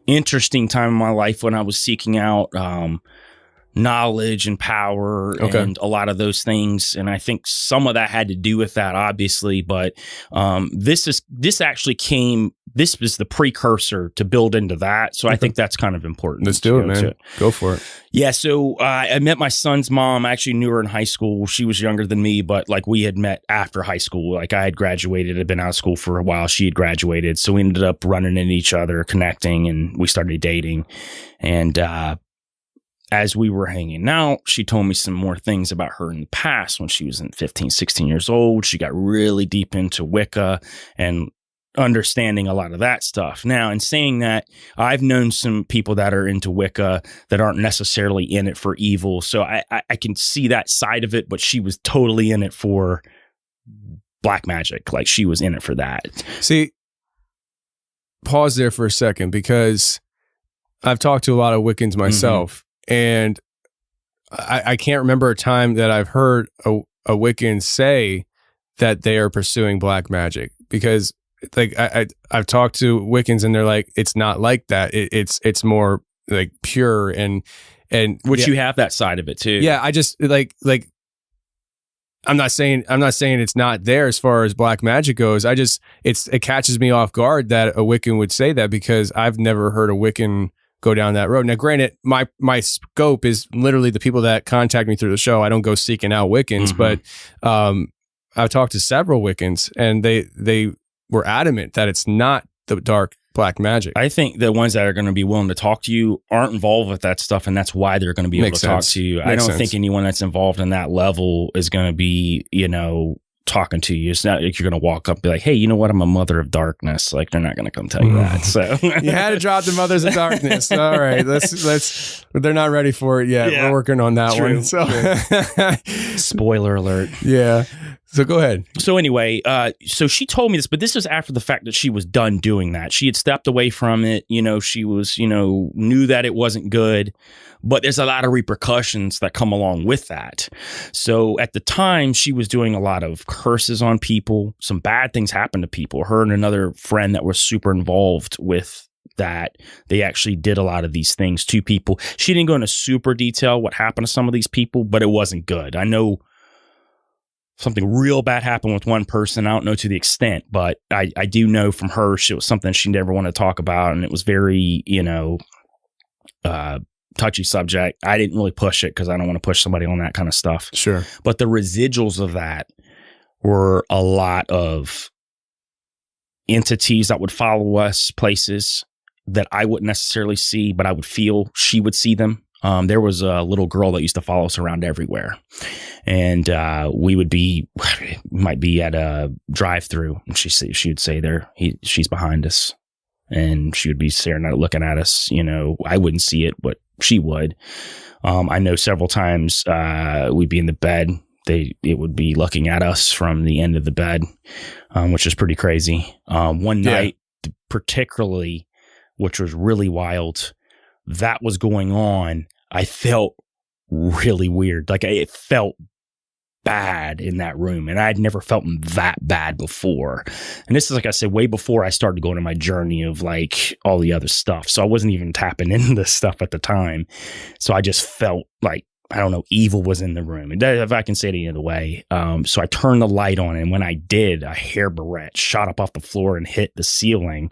interesting time in my life when I was seeking out knowledge and power and a lot of those things, and I think some of that had to do with that, obviously. But this was the precursor to build into that, so I think that's kind of important. Let's do it, man. Go for it. Yeah, so I met my son's mom. I actually knew her in high school. She was younger than me, but we had met after high school. I had graduated, had been out of school for a while. She had graduated, so we ended up running into each other, connecting, and we started dating. And as we were hanging out, she told me some more things about her in the past. When she was 15, 16 years old, she got really deep into Wicca and understanding a lot of that stuff. Now, in saying that, I've known some people that are into Wicca that aren't necessarily in it for evil. So I can see that side of it, but she was totally in it for black magic. She was in it for that. See, pause there for a second, because I've talked to a lot of Wiccans myself. And I can't remember a time that I've heard a Wiccan say that they are pursuing black magic, because like I've talked to Wiccans and they're like, it's not like that. It's more like pure and which you have that side of it too. Yeah, I just like I'm not saying it's not there as far as black magic goes. It catches me off guard that a Wiccan would say that, because I've never heard a Wiccan go down that road. Now, granted, my scope is literally the people that contact me through the show. I don't go seeking out Wiccans, but I've talked to several Wiccans and they were adamant that it's not the dark black magic. I think the ones that are going to be willing to talk to you aren't involved with that stuff, and that's why they're going to be able to talk to you. I don't think anyone that's involved in that level is going to be, talking to you. It's not like you're going to walk up and be like, hey, you know what? I'm a mother of darkness. Like, they're not going to come tell you that. So you had to drop the mothers of darkness. All right. Let's they're not ready for it yet. Yeah, we're working on that one. So spoiler alert. Yeah. So go ahead. So anyway, so she told me this, but this was after the fact that she was done doing that. She had stepped away from it. She was, knew that it wasn't good, but there's a lot of repercussions that come along with that. So at the time, she was doing a lot of curses on people. Some bad things happened to people. Her and another friend that were super involved with that, they actually did a lot of these things to people. She didn't go into super detail what happened to some of these people, but it wasn't good. I know something real bad happened with one person. I don't know to the extent, but I do know from her, it was something she never wanted to talk about. And it was very, touchy subject. I didn't really push it because I don't want to push somebody on that kind of stuff. Sure. But the residuals of that were a lot of entities that would follow us places that I wouldn't necessarily see, but I would feel she would see them. There was a little girl that used to follow us around everywhere. And we might be at a drive-through, and she would say she's behind us. And she would be staring at it, looking at us. I wouldn't see it, but she would. I know several times we'd be in the bed. It would be looking at us from the end of the bed, which is pretty crazy. One night, particularly, which was really wild, that was going on. I felt really weird. Like, it felt bad in that room, and I'd never felt that bad before. And this is, like I said, way before I started going on my journey of like all the other stuff. So I wasn't even tapping into this stuff at the time. So I just felt like, I don't know, evil was in the room, if I can say it any other way. So I turned the light on, and when I did, a hair barrette shot up off the floor and hit the ceiling.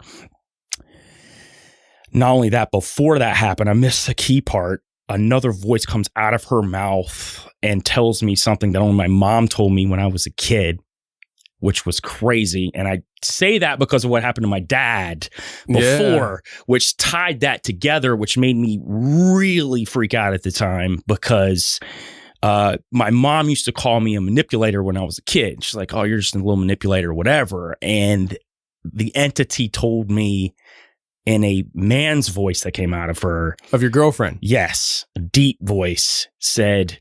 Not only that, before that happened, I missed the key part. Another voice comes out of her mouth and tells me something that only my mom told me when I was a kid, which was crazy. And I say that because of what happened to my dad before, which tied that together, which made me really freak out at the time, because my mom used to call me a manipulator when I was a kid. She's like, oh, you're just a little manipulator or whatever. And the entity told me, in a man's voice that came out of her. Of your girlfriend? Yes. A deep voice said,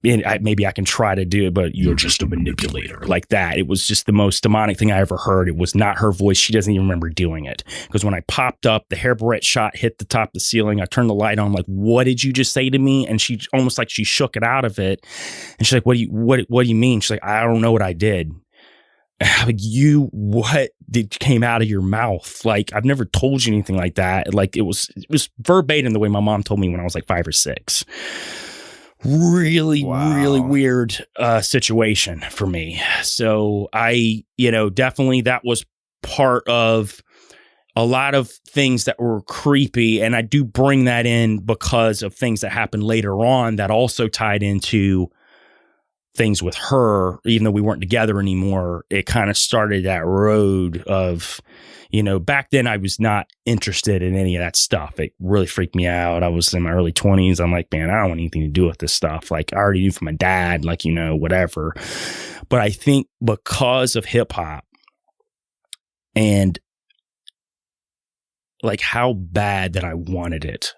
maybe I can try to do it, but you're just a manipulator. Like that. It was just the most demonic thing I ever heard. It was not her voice. She doesn't even remember doing it. Because when I popped up, the hair barrette shot hit the top of the ceiling. I turned the light on. I'm like, what did you just say to me? And she almost like she shook it out of it. And she's like, what do you mean? She's like, I don't know what I did. Like, what came out of your mouth? Like, I've never told you anything like that. Like, it was verbatim the way my mom told me when I was like 5 or 6. Really weird situation for me. So I, definitely that was part of a lot of things that were creepy. And I do bring that in because of things that happened later on that also tied into things with her. Even though we weren't together anymore, it kind of started that road of, back then I was not interested in any of that stuff. It really freaked me out. I was in my early 20s. I'm like, man, I don't want anything to do with this stuff. Like, I already knew from my dad, like, whatever. But I think because of hip hop and like how bad that I wanted it,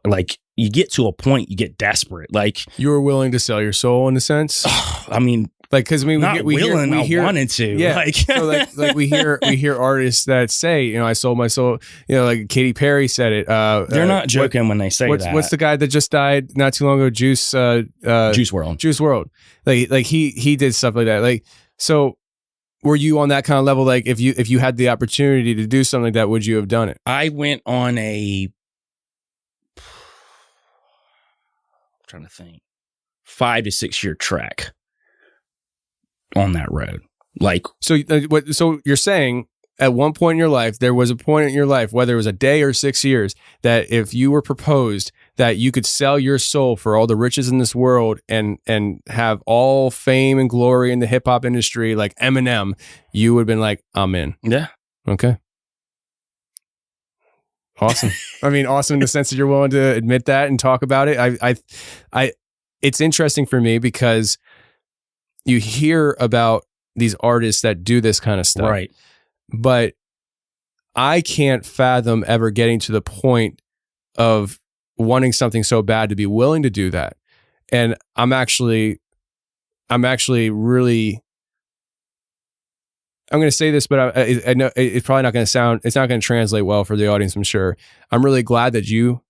like, you get to a point, you get desperate. Like, you were willing to sell your soul in a sense. I mean, Like, because we Not we willing, hear, I wanted to. Yeah. Like, so like we hear artists that say, I sold my soul. Like Katy Perry said it. they're not joking when they say that. What's the guy that just died not too long ago? Juice WRLD. Juice WRLD. Like he did stuff like that. Like, so were you on that kind of level? Like, if you had the opportunity to do something like that, would you have done it? I went on I'm trying to think, 5 to 6 year trek on that road. Like, so you're saying at one point in your life, there was a point in your life, whether it was a day or 6 years, that if you were proposed that you could sell your soul for all the riches in this world and have all fame and glory in the hip hop industry, like Eminem, you would have been like, I'm in. Yeah. Okay. Awesome. I mean, awesome in the sense that you're willing to admit that and talk about it. I it's interesting for me because you hear about these artists that do this kind of stuff. Right. But I can't fathom ever getting to the point of wanting something so bad to be willing to do that. And I'm actually really, I'm going to say this, but I know it's probably not going to it's not going to translate well for the audience, I'm sure. I'm really glad that you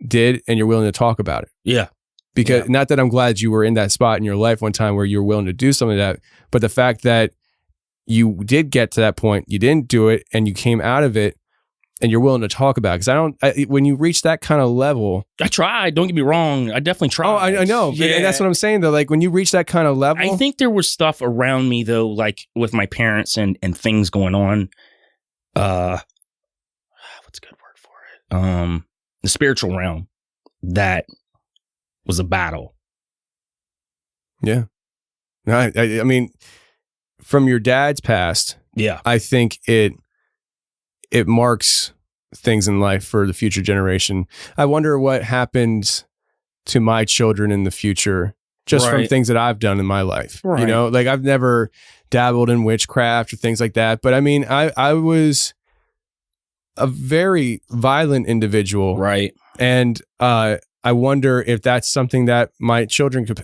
did and you're willing to talk about it. Yeah. Because not that I'm glad you were in that spot in your life one time where you were willing to do something like that, but the fact that you did get to that point, you didn't do it, and you came out of it, and you're willing to talk about it. Because when you reach that kind of level, I tried. Don't get me wrong. I definitely tried. Oh, I know, yeah. And that's what I'm saying though. Like when you reach that kind of level, I think there was stuff around me though, like with my parents and things going on. What's a good word for it? The spiritual realm that was a battle. Yeah. I mean, from your dad's past, I think it marks things in life for the future generation. I wonder what happens to my children in the future just from things that I've done in my life. Right. Like I've never dabbled in witchcraft or things like that. But I mean, I was a very violent individual. Right. And I wonder if that's something that my children could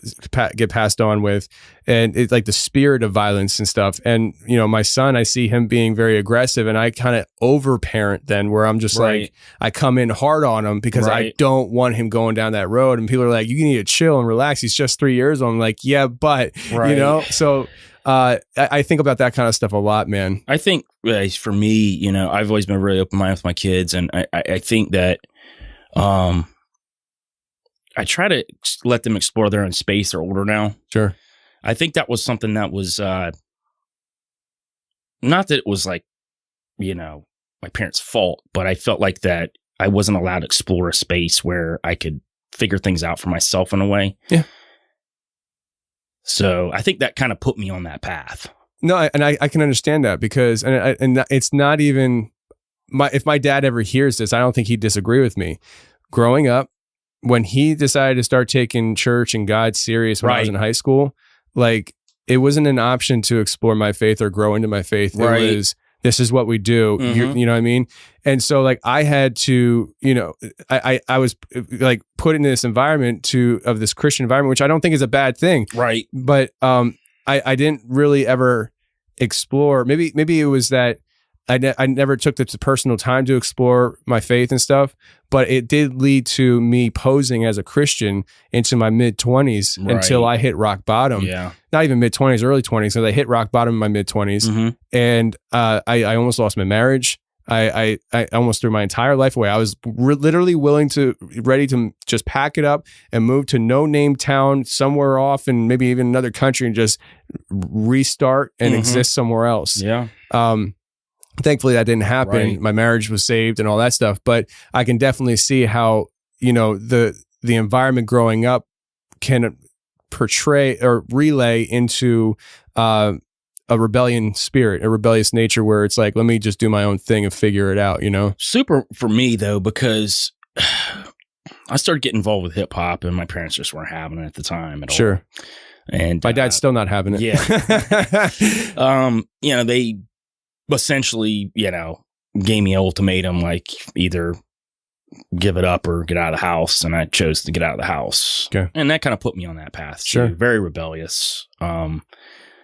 get passed on with, and it's like the spirit of violence and stuff. And, my son, I see him being very aggressive, and I kind of overparent then, where I'm just like, I come in hard on him because I don't want him going down that road. And people are like, you need to chill and relax. He's just 3 years old. I'm like, yeah, but, so I think about that kind of stuff a lot, man. I think for me, I've always been really open-minded with my kids. And I think that, I try to let them explore their own space. They're older now. Sure. I think that was something that was, not that it was like, my parents' fault, but I felt like that I wasn't allowed to explore a space where I could figure things out for myself in a way. Yeah. So I think that kind of put me on that path. No, I can understand that because, and it's not even if my dad ever hears this, I don't think he'd disagree with me. Growing up, when he decided to start taking church and God serious when I was in high school, like it wasn't an option to explore my faith or grow into my faith. It was, this is what we do. Mm-hmm. You know what I mean? And so like I had to, I was like put in this environment of this Christian environment, which I don't think is a bad thing. Right. But I didn't really ever explore. Maybe it was that I never took the personal time to explore my faith and stuff, but it did lead to me posing as a Christian into my mid-20s until I hit rock bottom. Yeah. Not even mid-20s, early 20s. So I hit rock bottom in my mid-20s. Mm-hmm. And I almost lost my marriage. I almost threw my entire life away. I was literally ready to just pack it up and move to no-name town somewhere off and maybe even another country and just restart and exist somewhere else. Yeah. Thankfully, that didn't happen. Right. My marriage was saved and all that stuff. But I can definitely see how, the environment growing up can portray or relay into a rebellion spirit, a rebellious nature where it's like, let me just do my own thing and figure it out, Super for me, though, because I started getting involved with hip hop and my parents just weren't having it at the time at all. Sure. And my dad's still not having it. Yeah. They essentially, gave me an ultimatum, like either give it up or get out of the house, and I chose to get out of the house. Okay. And that kind of put me on that path. Sure. Too. Very rebellious.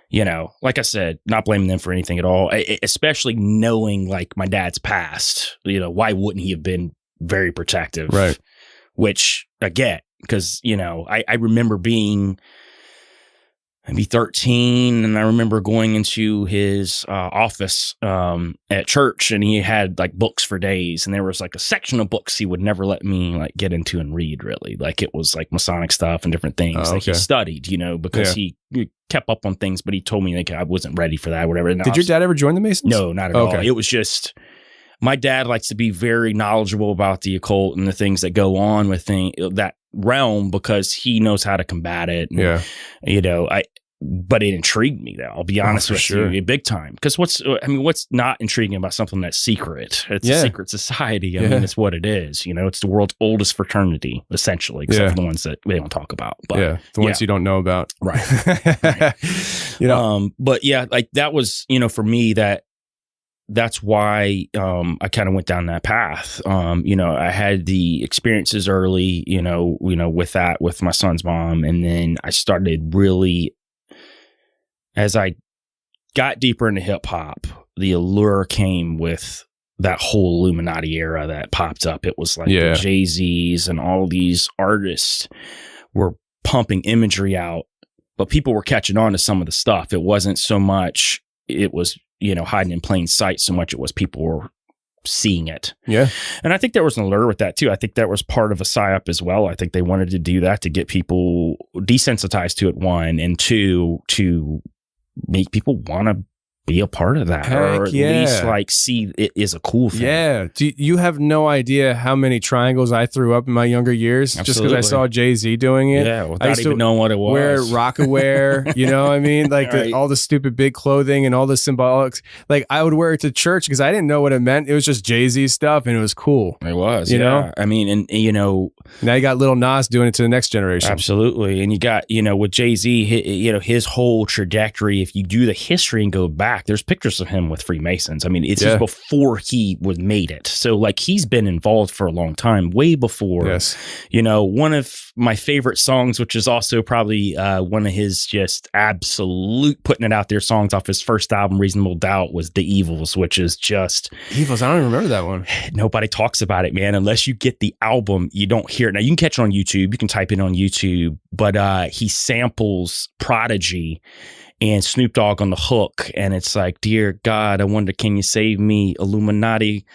You know, like I said, not blaming them for anything at all, especially knowing like my dad's past. You know, why wouldn't he have been very protective? Right. Which I get, because, you know, I remember being maybe 13, and I remember going into his office at church, and he had like books for days, and there was like a section of books he would never let me like get into and read, really. Like it was like Masonic stuff and different things that he studied, you know, because he kept up on things, but he told me like I wasn't ready for that, whatever. And Did your dad ever join the Masons? No, not at all. It was just, my dad likes to be very knowledgeable about the occult and the things that go on within that realm, because he knows how to combat it. And, you know, but it intrigued me, though. I'll be honest with you, big time. Because what's not intriguing about something that's secret? It's a secret society. I mean, it's what it is. You know, it's the world's oldest fraternity, essentially, except for the ones that we don't talk about. But the ones you don't know about. Right. You know, but yeah, like that was, you know, for me, that's why I kind of went down that path. You know, I had the experiences early, you know, with my son's mom, and then I started really, as I got deeper into hip hop, the allure came with that whole Illuminati era that popped up. It was like the JayZs and all these artists were pumping imagery out, but people were catching on to some of the stuff. It wasn't so much, it was, you know, hiding in plain sight so much. It was people were seeing it. Yeah. And I think there was an allure with that too. I think that was part of a psyop as well. I think they wanted to do that to get people desensitized to it, one, and two, to make people want to be a part of that. Heck, or at least like see it is a cool thing. Yeah. You have no idea how many triangles I threw up in my younger years. Just because I saw JayZ doing it. Yeah, without even knowing what it was. Wear Rockaware, you know what I mean? Like all the stupid big clothing and all the symbolics. Like I would wear it to church because I didn't know what it meant. It was just JayZ stuff, and it was cool. It was, you know? I mean, and you know, now you got Lil Nas doing it to the next generation. Absolutely. And you got, you know, with JayZ, you know, his whole trajectory, if you do the history and go back, there's pictures of him with Freemasons. I mean, it's just before he was made it. So like he's been involved for a long time, way before, you know, one of my favorite songs, which is also probably one of his just absolute putting it out there songs off his first album, Reasonable Doubt, was The Evils, which is just Evils. I don't even remember that one. Nobody talks about it, man. Unless you get the album, you don't hear it. Now you can catch it on YouTube. You can type it on YouTube, but he samples Prodigy and Snoop Dogg on the hook, and it's like, dear God, I wonder, can you save me? Illuminati,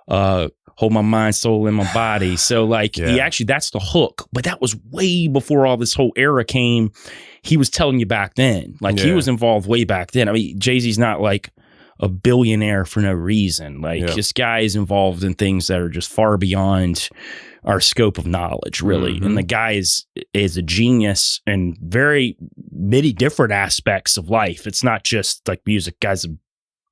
hold my mind, soul, and my body. So like, he actually, that's the hook, but that was way before all this whole era came. He was telling you back then, like he was involved way back then. I mean, JayZ's not like a billionaire for no reason. Like this guy is involved in things that are just far beyond our scope of knowledge, really. And the guy is a genius in very many different aspects of life. It's not just like music. Guy's a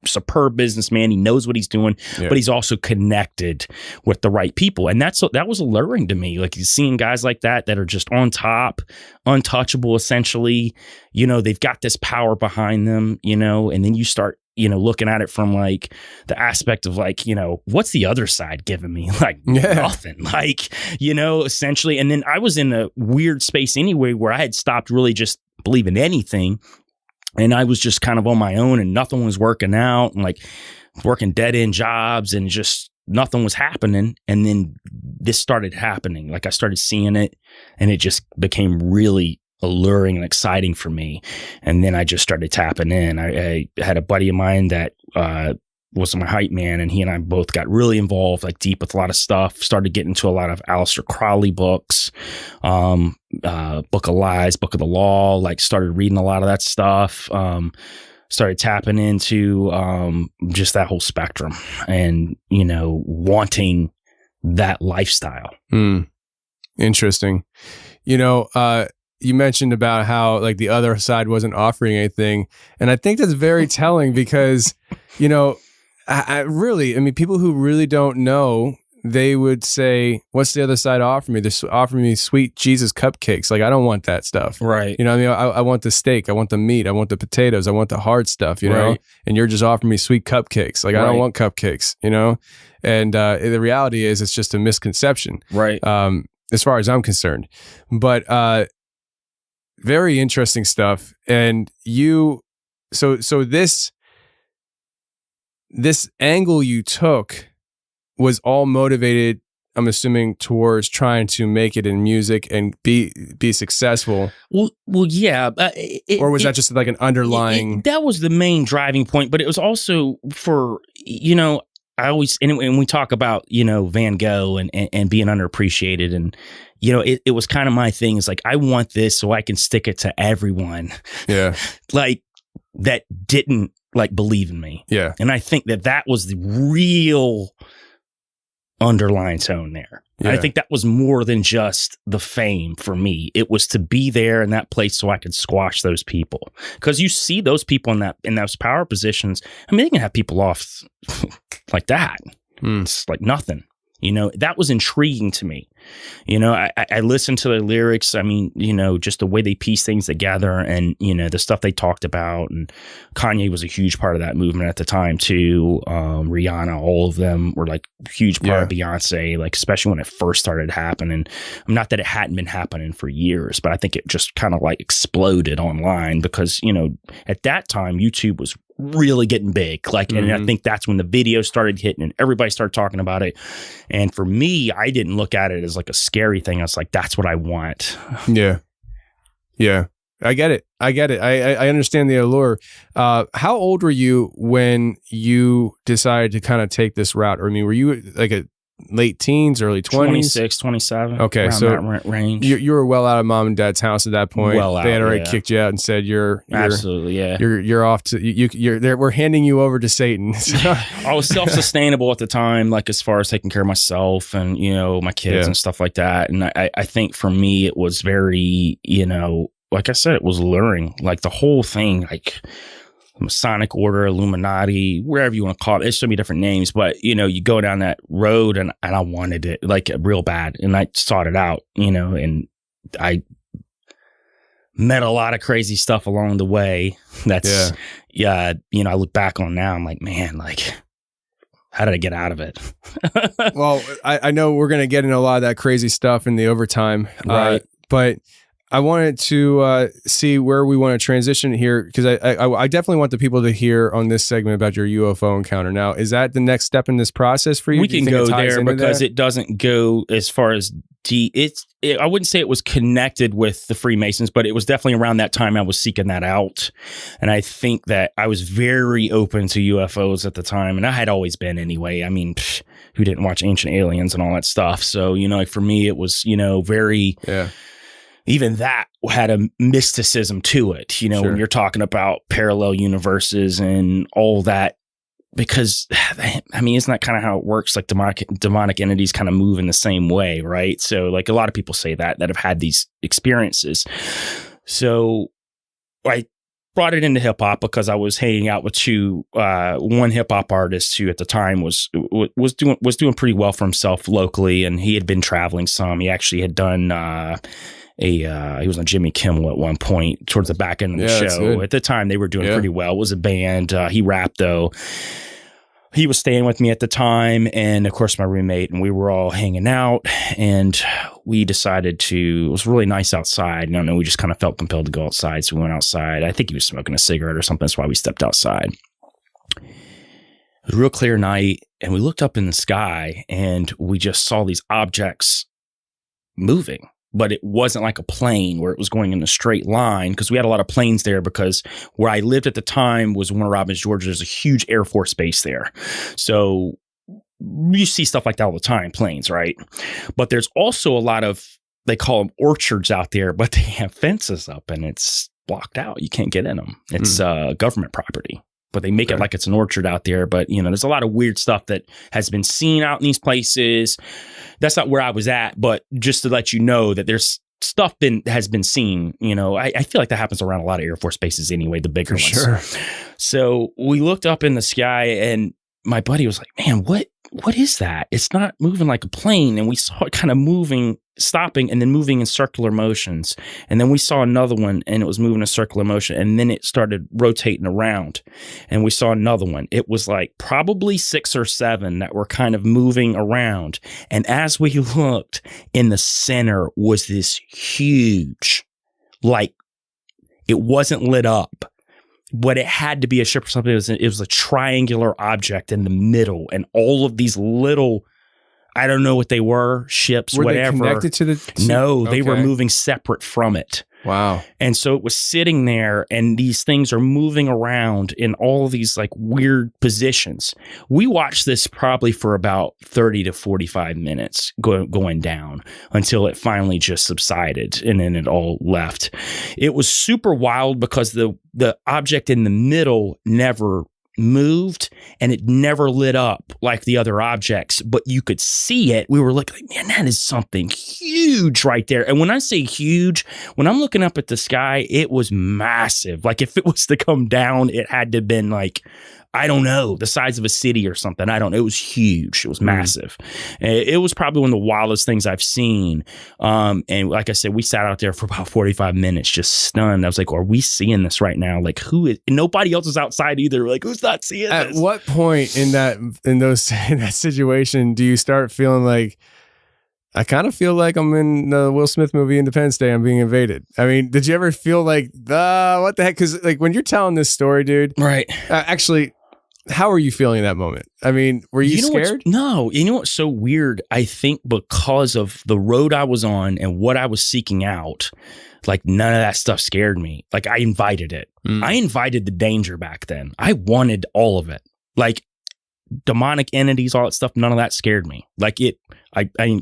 superb businessman. He knows what he's doing, but he's also connected with the right people. And that was alluring to me. Like seeing guys like that are just on top, untouchable, essentially, you know, they've got this power behind them, you know, and then you start, you know, looking at it from like the aspect of like, you know, what's the other side giving me? Like nothing, like, you know, essentially. And then I was in a weird space anyway, where I had stopped really just believing anything. And I was just kind of on my own, and nothing was working out, and like working dead end jobs, and just nothing was happening. And then this started happening. Like I started seeing it, and it just became really alluring and exciting for me. And then I just started tapping in. I had a buddy of mine that was my hype man, and he and I both got really involved, like deep with a lot of stuff. Started getting into a lot of Aleister Crowley books, Book of Lies, Book of the Law, like started reading a lot of that stuff. Started tapping into just that whole spectrum, and, you know, wanting that lifestyle. Interesting. You know, you mentioned about how like the other side wasn't offering anything. And I think that's very telling because, you know, I mean, people who really don't know they would say, what's the other side offer me? They're offering me sweet Jesus cupcakes. Like, I don't want that stuff. Right. You know what I mean? I want the steak. I want the meat. I want the potatoes. I want the hard stuff, you know? Right. And you're just offering me sweet cupcakes. Like, I don't want cupcakes, you know? And the reality is it's just a misconception. Right. As far as I'm concerned. But very interesting stuff. And so this angle you took was all motivated, I'm assuming, towards trying to make it in music and be successful. Well, yeah. Or was that just like an underlying? That was the main driving point, but it was also for, you know, I always, and we talk about, you know, Van Gogh and being underappreciated, and, you know, it was kind of my thing. It's like, I want this so I can stick it to everyone. Yeah. Like, that didn't like believe in me. Yeah. And I think that was the real underlying tone there. Yeah. I think that was more than just the fame for me. It was to be there in that place so I could squash those people. Because you see those people in those power positions. I mean, they can have people off like that. It's like nothing. You know, that was intriguing to me. You know, I listened to their lyrics. I mean, you know, just the way they piece things together, and, you know, the stuff they talked about. And Kanye was a huge part of that movement at the time too. Rihanna, all of them were like a huge part of Beyonce, like especially when it first started happening. Not that it hadn't been happening for years, but I think it just kind of like exploded online because, you know, at that time, YouTube was really getting big. Like, and I think that's when the videos started hitting and everybody started talking about it. And for me, I didn't look at it as like a scary thing. I was like, that's what I want. Yeah. Yeah. I get it. I understand the allure. How old were you when you decided to kind of take this route? Or, I mean, were you like a late teens, early 20s? 26, 27. Okay, so that range. You were well out of mom and dad's house at that point. Well out, they had already kicked you out and said you're absolutely, yeah. You're off to we're handing you over to Satan. I was self-sustainable at the time, like as far as taking care of myself and, you know, my kids and stuff like that. And I think for me it was very, you know, like I said, it was alluring. Like the whole thing, like Masonic Order, Illuminati, wherever you want to call it. There's so many different names, but, you know, you go down that road and I wanted it like real bad. And I sought it out, you know, and I met a lot of crazy stuff along the way. That's, you know, I look back on now, I'm like, man, like, how did I get out of it? Well, I know we're going to get into a lot of that crazy stuff in the overtime, right? But I wanted to see where we want to transition here, because I definitely want the people to hear on this segment about your UFO encounter. Now, is that the next step in this process for you? We can go there because it doesn't go as far as I wouldn't say it was connected with the Freemasons, but it was definitely around that time I was seeking that out. And I think that I was very open to UFOs at the time, and I had always been anyway. I mean, who didn't watch Ancient Aliens and all that stuff? So, you know, like for me, it was, you know, very... Even that had a mysticism to it, you know, when you're talking about parallel universes and all that, because, I mean, isn't that kind of how it works? Like demonic entities kind of move in the same way, right? So like a lot of people say that have had these experiences. So I brought it into hip hop because I was hanging out with one hip hop artist who at the time was doing pretty well for himself locally, and he had been traveling some. He actually had done he was on Jimmy Kimmel at one point towards the back end of the show. At the time, they were doing pretty well. It was a band. He rapped though. He was staying with me at the time, and of course my roommate, and we were all hanging out, and we decided it was really nice outside. I don't know, we just kind of felt compelled to go outside, so we went outside. I think he was smoking a cigarette or something. That's why we stepped outside. It was a real clear night, and we looked up in the sky, and we just saw these objects moving. But it wasn't like a plane where it was going in a straight line, because we had a lot of planes there, because where I lived at the time was Warner Robins, Georgia. There's a huge Air Force base there. So you see stuff like that all the time, planes, right? But there's also a lot of, they call them orchards out there, but they have fences up and it's blocked out. You can't get in them. It's government property. But they make it like it's an orchard out there. But, you know, there's a lot of weird stuff that has been seen out in these places. That's not where I was at, but just to let you know that there's stuff has been seen. You know, I feel like that happens around a lot of Air Force bases anyway, the bigger ones. Sure. So we looked up in the sky, and my buddy was like, man, what what is that? It's not moving like a plane. And we saw it kind of moving, stopping, and then moving in circular motions. And then we saw another one, and it was moving in circular motion. And then it started rotating around. And we saw another one. It was like probably 6 or 7 that were kind of moving around. And as we looked, in the center was this huge, like, it wasn't lit up. What it had to be a ship or something. It was a triangular object in the middle, and all of these little, I don't know what they were, ships, were whatever. They connected to the? No, they were moving separate from it. Wow. And so it was sitting there, and these things are moving around in all of these like weird positions. We watched this probably for about 30 to 45 minutes going down until it finally just subsided, and then it all left. It was super wild because the object in the middle never moved, and it never lit up like the other objects, but you could see it. We were looking like, man, that is something huge right there. And when I say huge, when I'm looking up at the sky, it was massive. Like if it was to come down, it had to have been like, I don't know, the size of a city or something. I don't know. It was huge. It was massive. It was probably one of the wildest things I've seen. And like I said, we sat out there for about 45 minutes just stunned. I was like, are we seeing this right now? Like, who is, and nobody else is outside either. Like, who's not seeing this? At what point in that situation do you start feeling like, I kind of feel like I'm in the Will Smith movie Independence Day, I'm being invaded? I mean, did you ever feel like, what the heck? Because like when you're telling this story, dude. Right. Actually, how are you feeling in that moment? I mean, were you scared? No. You know what's so weird? I think because of the road I was on and what I was seeking out, like none of that stuff scared me. Like I invited it. I invited the danger back then. I wanted all of it. Like demonic entities, all that stuff, none of that scared me. Like I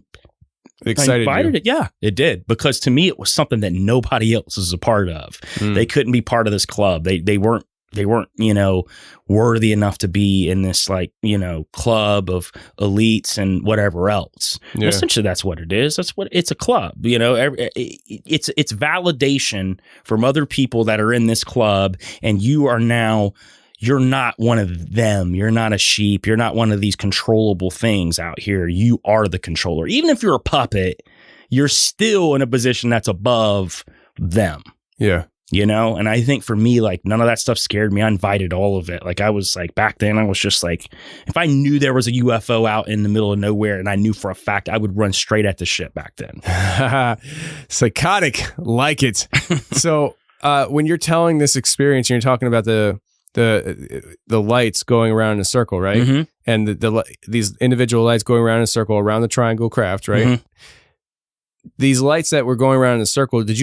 invited it. Yeah, it did. Because to me, it was something that nobody else is a part of. They couldn't be part of this club. They weren't, worthy enough to be in this club of elites and whatever else. Yeah. Essentially, that's what it is. That's what it's a club. It's validation from other people that are in this club, and you're not one of them. You're not a sheep. You're not one of these controllable things out here. You are the controller. Even if you're a puppet, you're still in a position that's above them. Yeah. And I think for me, like, none of that stuff scared me. I invited all of it. Like, I was like, back then, I was just like, if I knew there was a UFO out in the middle of nowhere and I knew for a fact, I would run straight at the shit back then. Psychotic, like it. So when you're telling this experience, you're talking about the lights going around in a circle, right? Mm-hmm. And these individual lights going around in a circle around the triangle craft, right? Mm-hmm. These lights that were going around in a circle, did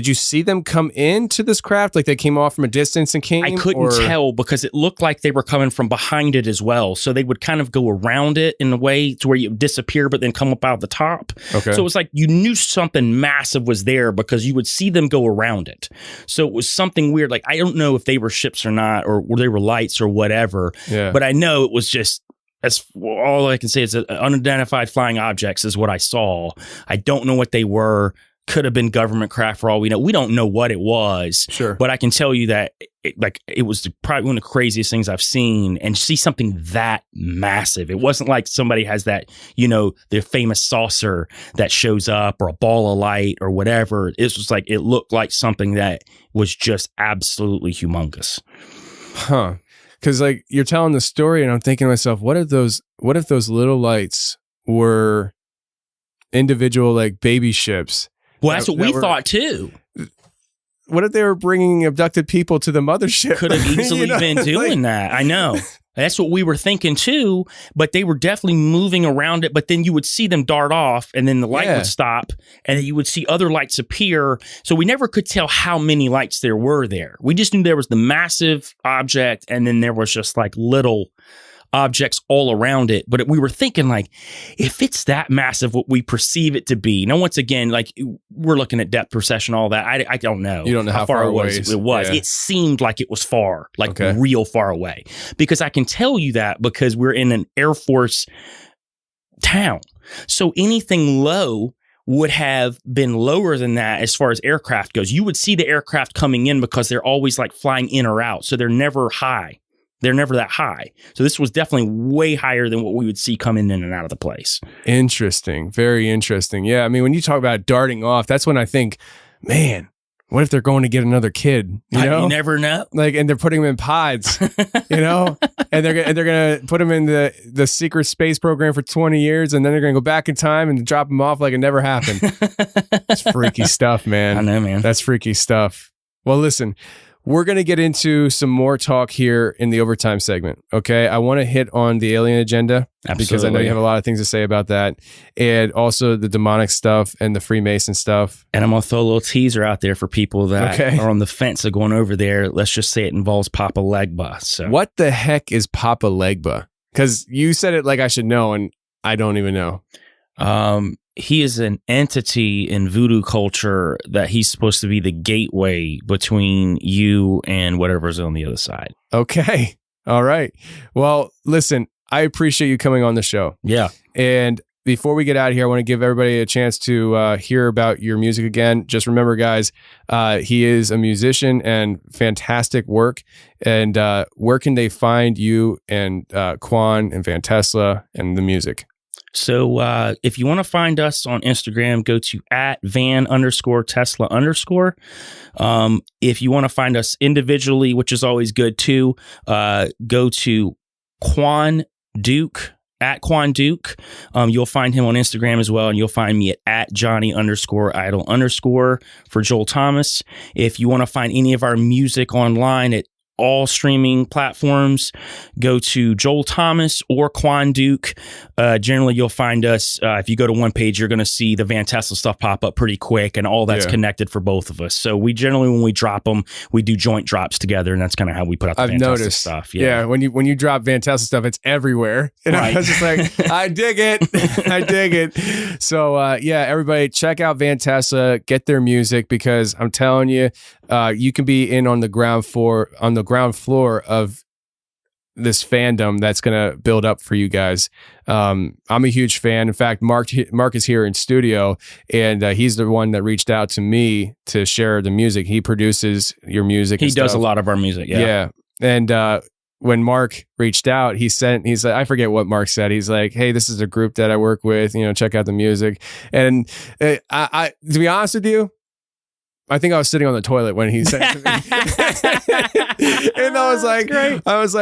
you see them come into this craft? Like they came off from a distance and came? I couldn't tell because it looked like they were coming from behind it as well. So they would kind of go around it in a way to where you disappear, but then come up out the top. Okay. So it was like you knew something massive was there because you would see them go around it. So it was something weird. Like, I don't know if they were ships or not, or they were lights or whatever. Yeah. But I know it was just, that's all I can say is unidentified flying objects is what I saw. I don't know what they were. Could have been government craft for all we know. We don't know what it was. Sure. But I can tell you that it was probably one of the craziest things I've seen, and see something that massive. It wasn't like somebody has that, the famous saucer that shows up or a ball of light or whatever. It was like, it looked like something that was just absolutely humongous. Huh. Because like you're telling the story, and I'm thinking to myself, what if those little lights were individual like baby ships? Well, that's what we thought too. What if they were bringing abducted people to the mothership? Could have easily been doing that. I know. That's what we were thinking too, but they were definitely moving around it. But then you would see them dart off, and then the light would stop, and then you would see other lights appear. So we never could tell how many lights there were there. We just knew there was the massive object, and then there was just like little objects all around it. But we were thinking, like, if it's that massive, what we perceive it to be. Now, once again, like, we're looking at depth perception, all that. I don't know. You don't know how far it was. It was. Yeah. It seemed like it was far, like real far away. Because I can tell you that because we're in an Air Force town. So anything low would have been lower than that as far as aircraft goes. You would see the aircraft coming in because they're always like flying in or out. So they're never high. They're never that high. So this was definitely way higher than what we would see coming in and out of the place. Interesting. Very interesting. Yeah. I mean, when you talk about darting off, that's when I think, man, what if they're going to get another kid? You never know. Like, and they're putting them in pods, and they're gonna put them in the secret space program for 20 years, and then they're gonna go back in time and drop them off like it never happened. It's freaky stuff, man. I know, man. That's freaky stuff. Well, listen, we're going to get into some more talk here in the overtime segment, okay? I want to hit on the alien agenda. Absolutely. Because I know you have a lot of things to say about that. And also the demonic stuff and the Freemason stuff. And I'm going to throw a little teaser out there for people that are on the fence of going over there. Let's just say it involves Papa Legba. So. What the heck is Papa Legba? Because you said it like I should know, and I don't even know. He is an entity in voodoo culture that he's supposed to be the gateway between you and whatever's on the other side. Okay. All right. Well, listen, I appreciate you coming on the show. Yeah. And before we get out of here, I want to give everybody a chance to hear about your music again. Just remember, guys, he is a musician and fantastic work. And where can they find you and Quan and VanTesla and the music? So if you want to find us on Instagram, go to @Van_Tesla_. If you want to find us individually, which is always good too, go to Quan Duke, @Quan Duke. You'll find him on Instagram as well, and you'll find me at @Johnny_Idol_ for Joel Thomas. If you want to find any of our music online at all streaming platforms, go to Joel Thomas or Quan Duke. Generally, you'll find us. If you go to one page, you're going to see the VanTesla stuff pop up pretty quick, and all that's connected for both of us. So we generally, when we drop them, we do joint drops together, and that's kind of how we put out the VanTesla stuff. Yeah, when you drop VanTesla stuff, it's everywhere. And right. I was just like, I dig it. I dig it. So everybody check out VanTesla, get their music, because I'm telling you, you can be in on the ground floor of this fandom that's going to build up for you guys. I'm a huge fan. In fact, Mark is here in studio, and he's the one that reached out to me to share the music. He produces your music. He does a lot of our music. Yeah. And when Mark reached out, he's like, I forget what Mark said. He's like, hey, this is a group that I work with, check out the music. And I to be honest with you, I think I was sitting on the toilet when he said it to me. And I was like,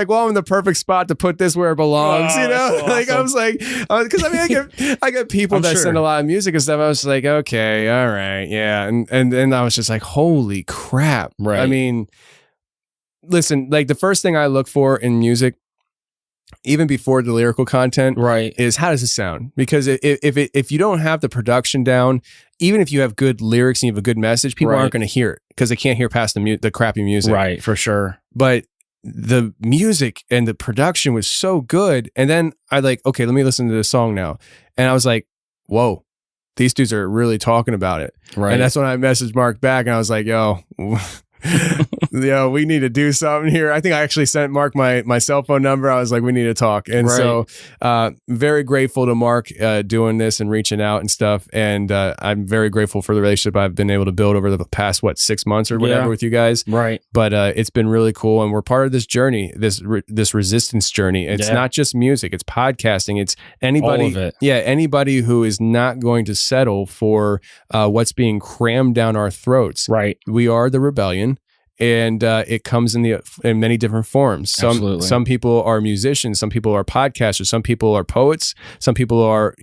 well, I'm in the perfect spot to put this where it belongs, Awesome. Like I was like, because I get people that send a lot of music and stuff. I was like, okay, all right, yeah, and then I was just like, holy crap! Right. I mean, listen, like the first thing I look for in music, even before the lyrical content, right, is how does it sound? Because if you don't have the production down, even if you have good lyrics and you have a good message, people aren't going to hear it because they can't hear past the crappy music. Right, for sure. But the music and the production was so good. And then I okay, let me listen to this song now. And I was like, whoa, these dudes are really talking about it. Right. And that's when I messaged Mark back and I was like, yo, we need to do something here. I think I actually sent Mark my cell phone number. I was like, we need to talk. And so very grateful to Mark doing this and reaching out and stuff. And I'm very grateful for the relationship I've been able to build over the past, 6 months or whatever with you guys. Right. But it's been really cool. And we're part of this journey, this resistance journey. It's not just music. It's podcasting. It's anybody. All of it. Yeah. Anybody who is not going to settle for what's being crammed down our throats. Right. We are the rebellion. And it comes in many different forms. Some people are musicians, some people are podcasters, some people are poets, some people are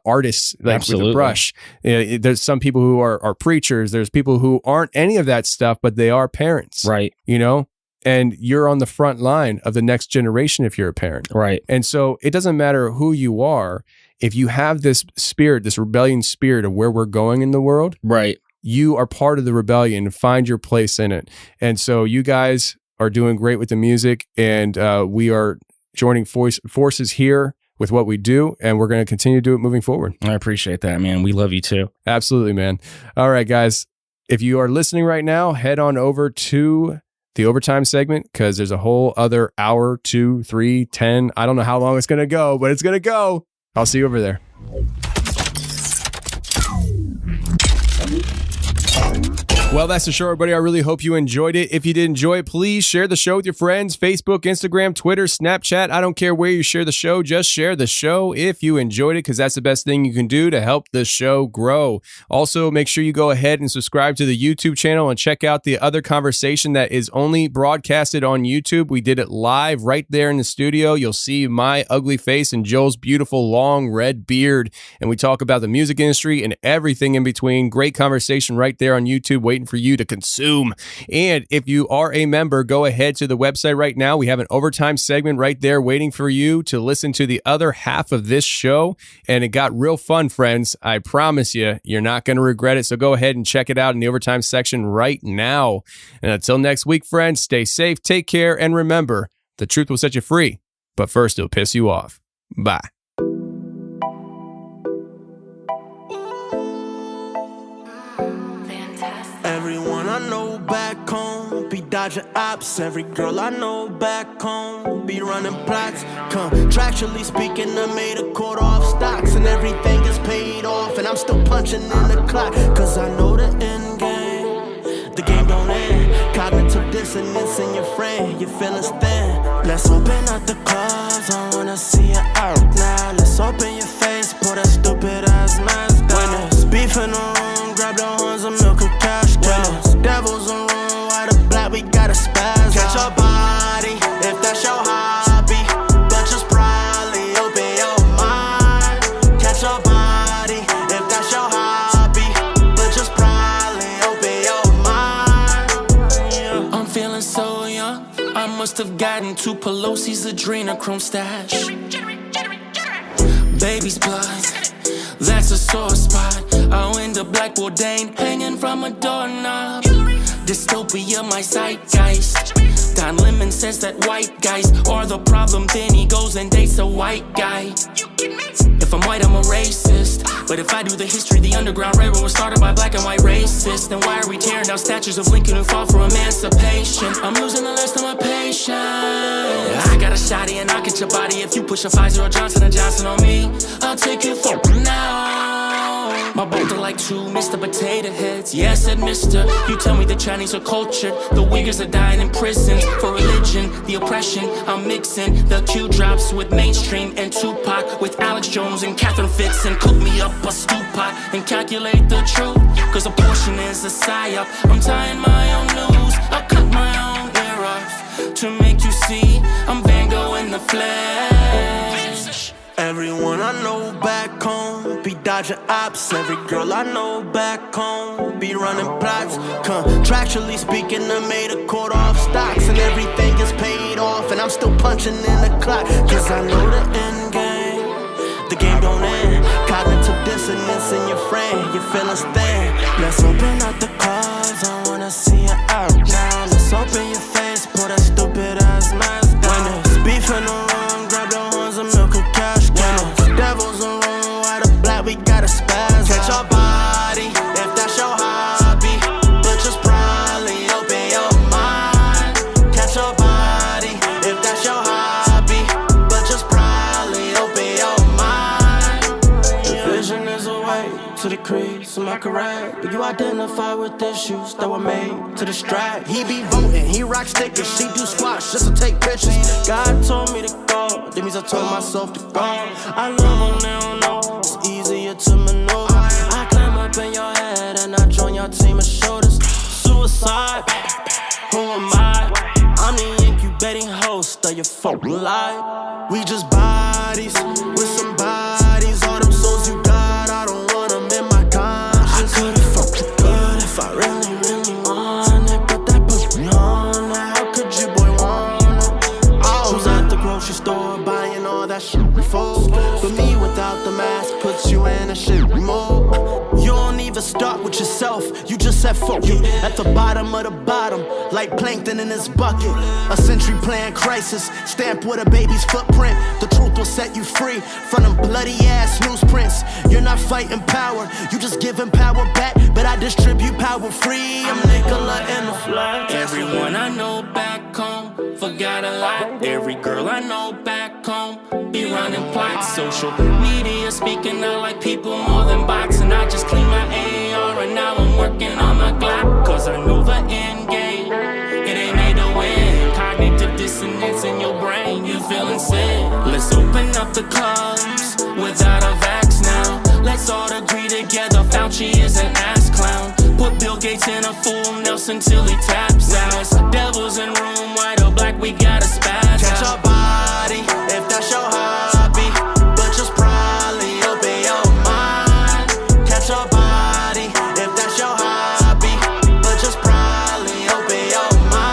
artists with a brush. There's some people who are preachers. There's people who aren't any of that stuff, but they are parents. Right. And you're on the front line of the next generation if you're a parent. Right. And so it doesn't matter who you are, if you have this spirit, this rebellion spirit of where we're going in the world. Right. You are part of the rebellion. Find your place in it. And so you guys are doing great with the music, and we are joining forces here with what we do, and we're going to continue to do it moving forward. I appreciate that, man. We love you too. Absolutely, man. All right, guys. If you are listening right now, head on over to the overtime segment, because there's a whole other hour, 2, 3, 10. I don't know how long it's going to go, but it's going to go. I'll see you over there. Well, that's the show, everybody. I really hope you enjoyed it. If you did enjoy it, please share the show with your friends. Facebook, Instagram, Twitter, Snapchat. I don't care where you share the show. Just share the show if you enjoyed it, because that's the best thing you can do to help the show grow. Also, make sure you go ahead and subscribe to the YouTube channel and check out the other conversation that is only broadcasted on YouTube. We did it live right there in the studio. You'll see my ugly face and Joel's beautiful long red beard. And we talk about the music industry and everything in between. Great conversation right there on YouTube waiting for you to consume. And if you are a member, go ahead to the website right now. We have an overtime segment right there waiting for you to listen to the other half of this show. And it got real fun, friends. I promise you, you're not going to regret it. So go ahead and check it out in the overtime section right now. And until next week, friends, stay safe, take care, and remember, the truth will set you free, but first it'll piss you off. Bye. Everyone I know back home be dodging ops. Every girl I know back home be running plots. Contractually speaking, I made a quarter off stocks, and everything is paid off, and I'm still punching in the clock, cause I know the end game. The game don't end. Cognitive dissonance in your friend, your feelings thin. Let's open up the cars, I wanna see it out now. Let's open your face, pull that stupid ass mask down. When there's beef in the room, grab the horns and milk a cash cow. When there's devils in the room, white or black, we gotta spaz. Catch your body, if that's your hobby, but just probably open your mind. Catch your body, if that's your hobby, but just probably open your mind. Yeah. I'm feeling so young, I must have gotten to Pelosi's adrenochrome stash. Baby's blood, that's a sore spot. I went to Black Bourdain, hanging from a doorknob. Dystopia, my zeitgeist. Don Lemon says that white guys are the problem, then he goes and dates a white guy. If I'm white, I'm a racist. But if I do the history, the Underground Railroad was started by black and white racists. Then why are we tearing down statues of Lincoln who fought for emancipation? I'm losing the last of my patience. I got a shotty and I'll get your body. If you push a Pfizer or Johnson & Johnson on me, I'll take you for now. My both are like two Mr. Potato Heads. Yeah, I said mister. You tell me the Chinese are cultured. The Uyghurs are dying in prisons for religion, the oppression. I'm mixing the Q drops with mainstream and Tupac, with Alex Jones and Catherine Fitz, and cook me up a stew pot and calculate the truth, cause a portion is a psyop. I'm tying my own noose, I cut my own ear off to make you see I'm Van Gogh in the flesh. Everyone I know back home be dodging ops. Every girl I know back home be running plots. Contractually speaking, I made a quarter off stocks, and everything is paid off, and I'm still punching in the clock, cause I know the end game. The game don't end. Cognitive dissonance in your friend, your feelings thin. Let's open up the cars, I wanna see it out now. Let's open your face, pull that stupid ass mask down. When there's beef in the room, grab the horns and milk a cash cow. When there's devils in the room, white or black, we gotta spaz. Catch your body, if that's your hobby, but just probably open your mind. Catch your body, if that's your hobby, but just probably open your mind. Division is a way to the crease, am I correct? But you identify with issues that were made to distract. He be voting, he rock stickers, she do squats just to take pictures. God told me to go, that means I told myself to go. I love them, they don't know, it's easier to maneuver. I climb up in your head and I join your team of shoulders. Suicide, who am I? I'm the incubating host of your folk life. We just bodies with some bodies. All them souls you got, I don't want them in my conscience. I could've fucked you good if I really, really wanted, but that put me on it. How could you, boy, want it? I was at the grocery store buying all that shit before, but me without the mask puts you in a shit mode. You don't even start with yourself, you just set fuck it at the bottom of the bottom, like plankton in this bucket. A century plan crisis, stamped with a baby's footprint. The truth will set you free from them bloody ass newsprints. You're not fighting power, you just giving power back, but I distribute power free. I'm Nicola in the flesh. Everyone I know back home forgot a lot. Every girl I know back home be running plots. Social media speaking out like people more than bots. And I just clean my AR and now I'm working on my Glock. Cause I know the end game, it ain't made to win. Cognitive dissonance in your brain, you feeling sick. Let's open up the clubs without a vax now. Let's all agree together, Fauci is an ass clown. Put Bill Gates in a full Nelson till he taps out. Devils in room, white or black, we gotta spaz. Catch a body if that's your hobby, but just probably open your mind. Catch a body if that's your hobby, but just probably open your mind.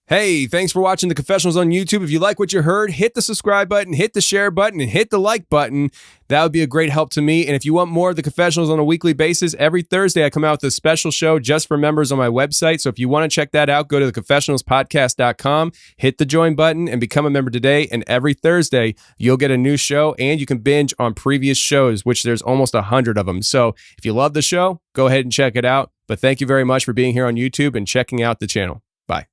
Hey, thanks for watching the Confessionals on YouTube. If you like what you heard, hit the subscribe button, hit the share button, and hit the like button. That would be a great help to me. And if you want more of the Confessionals on a weekly basis, every Thursday I come out with a special show just for members on my website. So if you want to check that out, go to theconfessionalspodcast.com, hit the join button, and become a member today. And every Thursday, you'll get a new show, and you can binge on previous shows, which there's almost 100 of them. So if you love the show, go ahead and check it out. But thank you very much for being here on YouTube and checking out the channel. Bye.